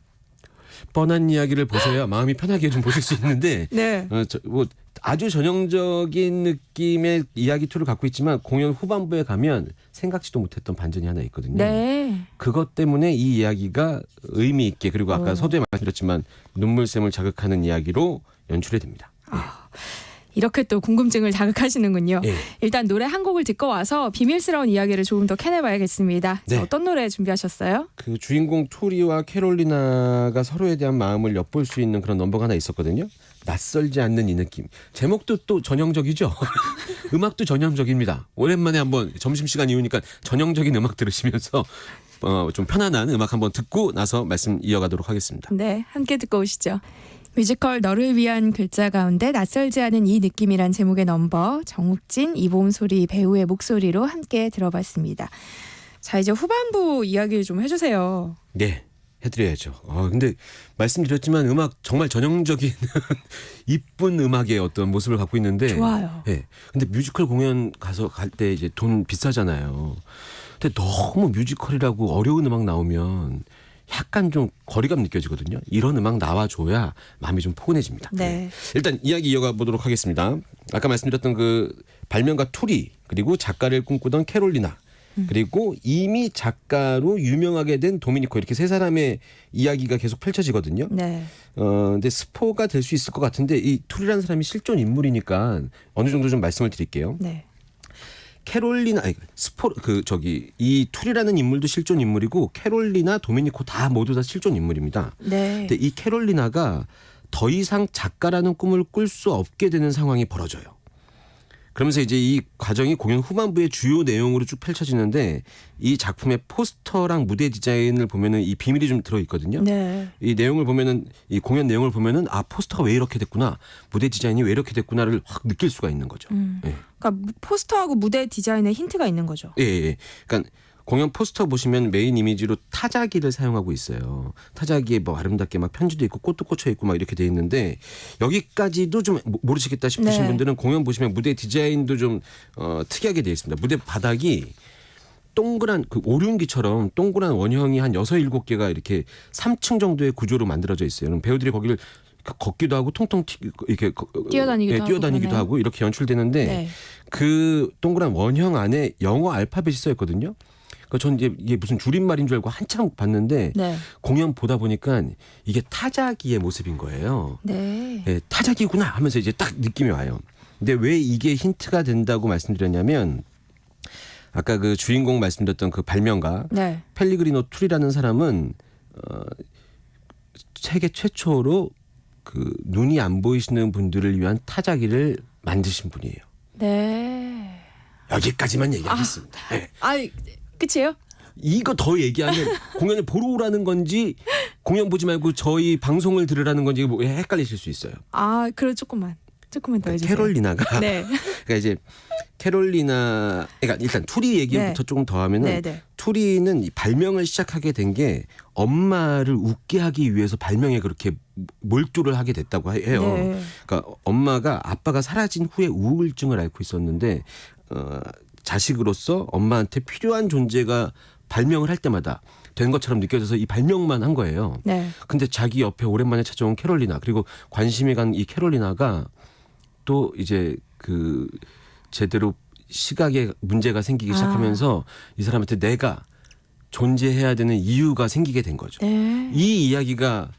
뻔한 이야기를 보셔야 마음이 편하게 좀 보실 수 있는데 네. 뭐 아주 전형적인 느낌의 이야기 툴을 갖고 있지만 공연 후반부에 가면 생각지도 못했던 반전이 하나 있거든요. 네. 그것 때문에 이 이야기가 의미 있게 그리고 아까 서두에 말씀드렸지만 눈물샘을 자극하는 이야기로 연출이 됩니다. 이렇게 또 궁금증을 자극하시는군요. 예. 일단 노래 한 곡을 듣고 와서 비밀스러운 이야기를 조금 더 캐내봐야겠습니다. 네. 자, 어떤 노래 준비하셨어요? 그 주인공 투리와 캐롤리나가 서로에 대한 마음을 엿볼 수 있는 그런 넘버가 하나 있었거든요. 낯설지 않는 이 느낌. 제목도 또 전형적이죠. 음악도 전형적입니다. 오랜만에 한번 점심시간 이후니까 전형적인 음악 들으시면서 좀 편안한 음악 한번 듣고 나서 말씀 이어가도록 하겠습니다. 네, 함께 듣고 오시죠. 뮤지컬 너를 위한 글자 가운데 낯설지 않은 이 느낌이란 제목의 넘버, 정욱진, 이봄소리 배우의 목소리로 함께 들어봤습니다. 자, 이제 후반부 이야기 좀 해주세요. 네, 해드려야죠. 근데 말씀드렸지만 음악 정말 전형적인 이쁜 음악의 어떤 모습을 갖고 있는데 좋아요. 네, 근데 뮤지컬 공연 갈 때 이제 돈 비싸잖아요. 근데 너무 뮤지컬이라고 어려운 음악 나오면 약간 좀 거리감 느껴지거든요. 이런 음악 나와줘야 마음이 좀 포근해집니다. 네. 일단 이야기 이어가 보도록 하겠습니다. 아까 말씀드렸던 그 발명가 투리 그리고 작가를 꿈꾸던 캐롤리나 그리고 이미 작가로 유명하게 된 도미니코 이렇게 세 사람의 이야기가 계속 펼쳐지거든요. 네. 근데 스포가 될 수 있을 것 같은데 이 투리라는 사람이 실존 인물이니까 어느 정도 좀 말씀을 드릴게요. 네. 캐롤리나 이 투리라는 인물도 실존 인물이고 캐롤리나 도미니코 모두 다 실존 인물입니다. 네. 근데 이 캐롤리나가 더 이상 작가라는 꿈을 꿀 수 없게 되는 상황이 벌어져요. 그러면서 이제 이 과정이 공연 후반부의 주요 내용으로 쭉 펼쳐지는데 이 작품의 포스터랑 무대 디자인을 보면은 이 비밀이 좀 들어 있거든요. 네. 이 내용을 보면은 이 공연 내용을 보면은 포스터가 왜 이렇게 됐구나, 무대 디자인이 왜 이렇게 됐구나를 확 느낄 수가 있는 거죠. 예. 그러니까 포스터하고 무대 디자인에 힌트가 있는 거죠. 예. 그러니까 공연 포스터 보시면 메인 이미지로 타자기를 사용하고 있어요. 타자기에 뭐 아름답게 막 편지도 있고 꽃도 꽂혀 있고 막 이렇게 돼 있는데 여기까지도 좀 모르시겠다 싶으신 네. 분들은 공연 보시면 무대 디자인도 좀 특이하게 돼 있습니다. 무대 바닥이 동그란 그 오륜기처럼 동그란 원형이 한 6, 7개가 이렇게 3층 정도의 구조로 만들어져 있어요. 그럼 배우들이 거기를 걷기도 하고 통통 이렇게 뛰어다니기도 하고 이렇게 연출되는데 네. 그 동그란 원형 안에 영어 알파벳이 써 있거든요. 그러니까 전 이게 무슨 줄임말인 줄 알고 한참 봤는데 네. 공연 보다 보니까 이게 타자기의 모습인 거예요. 네. 네, 타자기구나 하면서 이제 딱 느낌이 와요. 근데 왜 이게 힌트가 된다고 말씀드렸냐면 아까 그 주인공 말씀드렸던 그 발명가 네. 펠리그리노 투리라는 사람은 세계 최초로 그 눈이 안 보이시는 분들을 위한 타자기를 만드신 분이에요. 네. 여기까지만 얘기하겠습니다. 네. 끝이에요? 이거 더 얘기하면 공연을 보러 오라는 건지 공연 보지 말고 저희 방송을 들으라는 건지 뭐 헷갈리실 수 있어요. 그래 조금만 더 해주세요. 캐롤리나가 네. 그러니까 이제 캐롤리나 그러니까 일단 투리 얘기부터 네. 조금 더 하면은 네. 투리는 이 발명을 시작하게 된 게 엄마를 웃게 하기 위해서 발명에 그렇게 몰두를 하게 됐다고 해요. 네. 그러니까 엄마가 아빠가 사라진 후에 우울증을 앓고 있었는데 자식으로서 엄마한테 필요한 존재가 발명을 할 때마다 된 것처럼 느껴져서 이 발명만 한 거예요. 네. 근데 자기 옆에 오랜만에 찾아온 캐롤리나 그리고 관심이 간 이 캐롤리나가 또 이제 그 제대로 시각에 문제가 생기기 시작하면서 이 사람한테 내가 존재해야 되는 이유가 생기게 된 거죠. 네. 이 이야기가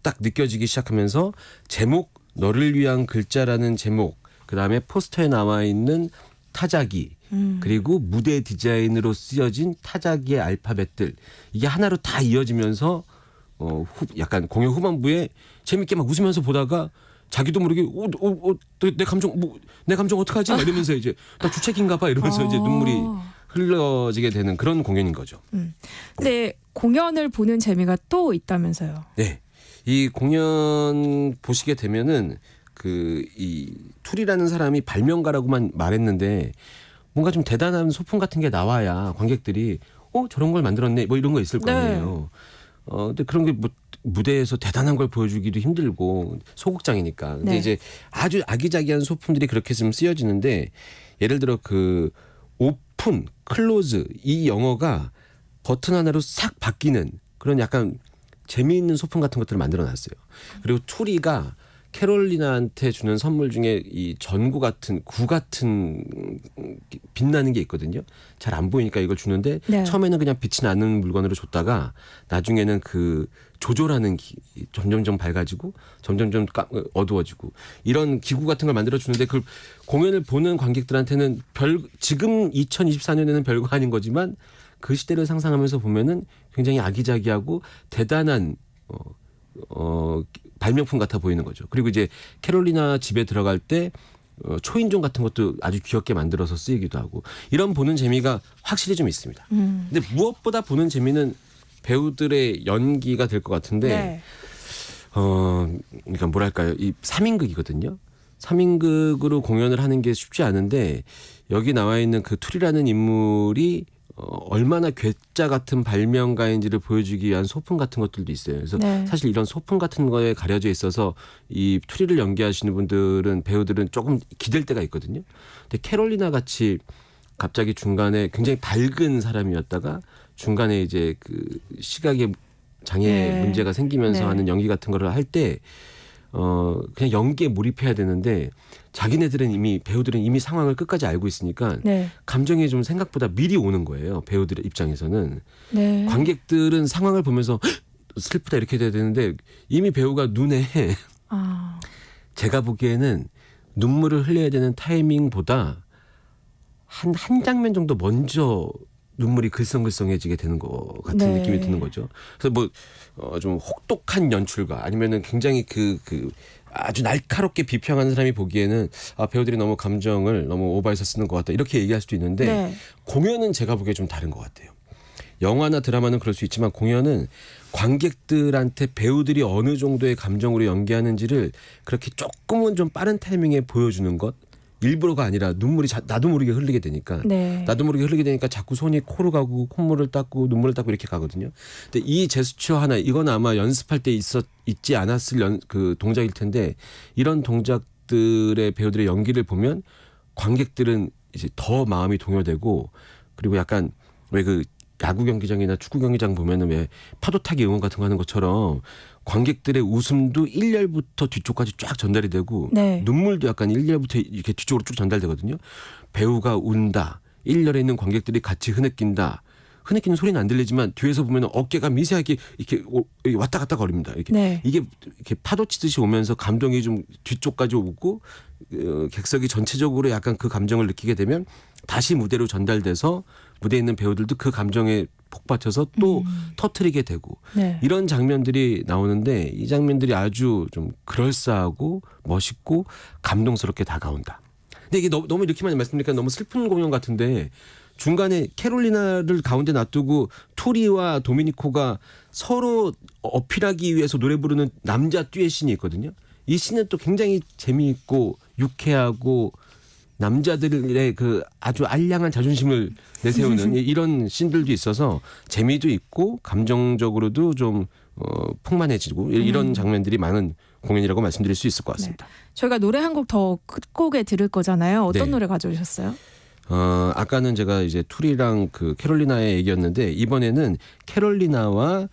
딱 느껴지기 시작하면서 제목 너를 위한 글자라는 제목 그다음에 포스터에 나와 있는 타자기 그리고 무대 디자인으로 쓰여진 타자기의 알파벳들 이게 하나로 다 이어지면서 약간 공연 후반부에 재밌게 막 웃으면서 보다가 자기도 모르게 내 감정 어떡하지? 막 이러면서 이제 나 주책인가 봐 이러면서 이제 눈물이 흘러지게 되는 그런 공연인 거죠. 근데 공연을 보는 재미가 또 있다면서요. 네. 이 공연 보시게 되면은 이 툴이라는 사람이 발명가라고만 말했는데 뭔가 좀 대단한 소품 같은 게 나와야 관객들이 저런 걸 만들었네 뭐 이런 거 있을 거 아니에요. 근데 그런 게 뭐 무대에서 대단한 걸 보여주기도 힘들고 소극장이니까. 근데 이제 아주 아기자기한 소품들이 그렇게 좀 쓰여지는데 예를 들어 그 오픈, 클로즈 이 영어가 버튼 하나로 싹 바뀌는 그런 약간 재미있는 소품 같은 것들을 만들어놨어요. 그리고 투리가 캐롤리나한테 주는 선물 중에 이 전구 같은 구 같은 빛나는 게 있거든요. 잘 안 보이니까 이걸 주는데 처음에는 그냥 빛이 나는 물건으로 줬다가 나중에는 그 조절하는 점점점 밝아지고 점점점 어두워지고 이런 기구 같은 걸 만들어 주는데 그 공연을 보는 관객들한테는 지금 2024년에는 별거 아닌 거지만 그 시대를 상상하면서 보면은 굉장히 아기자기하고 대단한 발명품 같아 보이는 거죠. 그리고 이제 캐롤리나 집에 들어갈 때 초인종 같은 것도 아주 귀엽게 만들어서 쓰이기도 하고 이런 보는 재미가 확실히 좀 있습니다. 근데 무엇보다 보는 재미는 배우들의 연기가 될 것 같은데 그러니까 뭐랄까요. 이 3인극이거든요. 3인극으로 공연을 하는 게 쉽지 않은데 여기 나와 있는 그 툴이라는 인물이 얼마나 괴짜 같은 발명가인지를 보여주기 위한 소품 같은 것들도 있어요. 그래서 사실 이런 소품 같은 거에 가려져 있어서 이 투리를 연기하시는 분들은 배우들은 조금 기댈 때가 있거든요. 근데 캐롤리나 같이 갑자기 중간에 굉장히 밝은 사람이었다가 중간에 이제 그 시각의 장애 문제가 생기면서 하는 연기 같은 거를 할 때 그냥 연기에 몰입해야 되는데 배우들은 이미 상황을 끝까지 알고 있으니까 감정이 좀 생각보다 미리 오는 거예요. 배우들의 입장에서는. 관객들은 상황을 보면서 슬프다 이렇게 돼야 되는데 이미 배우가 눈에 제가 보기에는 눈물을 흘려야 되는 타이밍보다 한 장면 정도 먼저 눈물이 글썽글썽해지게 되는 것 같은 느낌이 드는 거죠. 그래서 뭐 좀 혹독한 연출가 아니면은 굉장히 아주 날카롭게 비평하는 사람이 보기에는 배우들이 너무 감정을 너무 오버해서 쓰는 것 같다 이렇게 얘기할 수도 있는데 공연은 제가 보기에 좀 다른 것 같아요. 영화나 드라마는 그럴 수 있지만 공연은 관객들한테 배우들이 어느 정도의 감정으로 연기하는지를 그렇게 조금은 좀 빠른 타이밍에 보여주는 것. 일부러가 아니라 눈물이 나도 모르게 흘리게 되니까 나도 모르게 흘리게 되니까 자꾸 손이 코로 가고 콧물을 닦고 눈물을 닦고 이렇게 가거든요. 근데 이 제스처 하나 이건 아마 연습할 때 있지 않았을 그 동작일 텐데 이런 동작들의 배우들의 연기를 보면 관객들은 이제 더 마음이 동요되고 그리고 약간 왜 그 야구 경기장이나 축구 경기장 보면은 왜 파도 타기 응원 같은 거 하는 것처럼 관객들의 웃음도 1열부터 뒤쪽까지 쫙 전달이 되고 눈물도 약간 1열부터 이렇게 뒤쪽으로 쭉 전달되거든요. 배우가 운다. 1열에 있는 관객들이 같이 흐느낀다. 흐느끼는 소리는 안 들리지만 뒤에서 보면 어깨가 미세하게 이렇게 왔다 갔다 거립니다. 이게 이렇게 파도 치듯이 오면서 감동이 좀 뒤쪽까지 오고 객석이 전체적으로 약간 그 감정을 느끼게 되면 다시 무대로 전달돼서 무대에 있는 배우들도 그 감정에 폭받쳐서 또 터트리게 되고 이런 장면들이 나오는데 이 장면들이 아주 좀 그럴싸하고 멋있고 감동스럽게 다가온다. 근데 이게 너무 이렇게만 말씀드리니까 너무 슬픈 공연 같은데 중간에 캐롤리나를 가운데 놔두고 투리와 도미니코가 서로 어필하기 위해서 노래 부르는 남자 듀엣 씬이 있거든요. 이 씬은 또 굉장히 재미있고 유쾌하고 남자들의 그 아주 알량한 자존심을 내세우는 이런 씬들도 있어서 재미도 있고 감정적으로도 좀 풍만해지고 이런 장면들이 많은 공연이라고 말씀드릴 수 있을 것 같습니다. 저희가 노래 한 곡 더 끝곡에 들을 거잖아요. 어떤 노래 가져오셨어요? 아까는 제가 이제 투리랑 그 캐롤리나의 얘기였는데 이번에는 캐롤리나와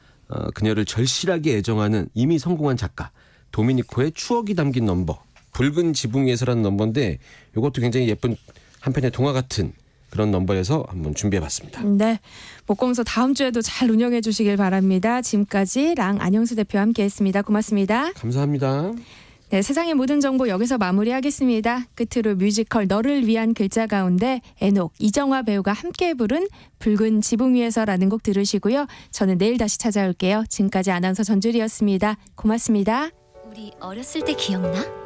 그녀를 절실하게 애정하는 이미 성공한 작가 도미니코의 추억이 담긴 넘버 붉은 지붕 위에서라는 넘버인데 이것도 굉장히 예쁜 한편의 동화 같은 그런 넘버에서 한번 준비해봤습니다. 네, 목공소 다음 주에도 잘 운영해 주시길 바랍니다. 지금까지 랑 안영수 대표와 함께했습니다. 고맙습니다. 감사합니다. 네, 세상의 모든 정보 여기서 마무리하겠습니다. 끝으로 뮤지컬 너를 위한 글자 가운데 애녹, 이정화 배우가 함께 부른 붉은 지붕 위에서라는 곡 들으시고요. 저는 내일 다시 찾아올게요. 지금까지 아나운서 전주리였습니다. 고맙습니다. 우리 어렸을 때 기억나?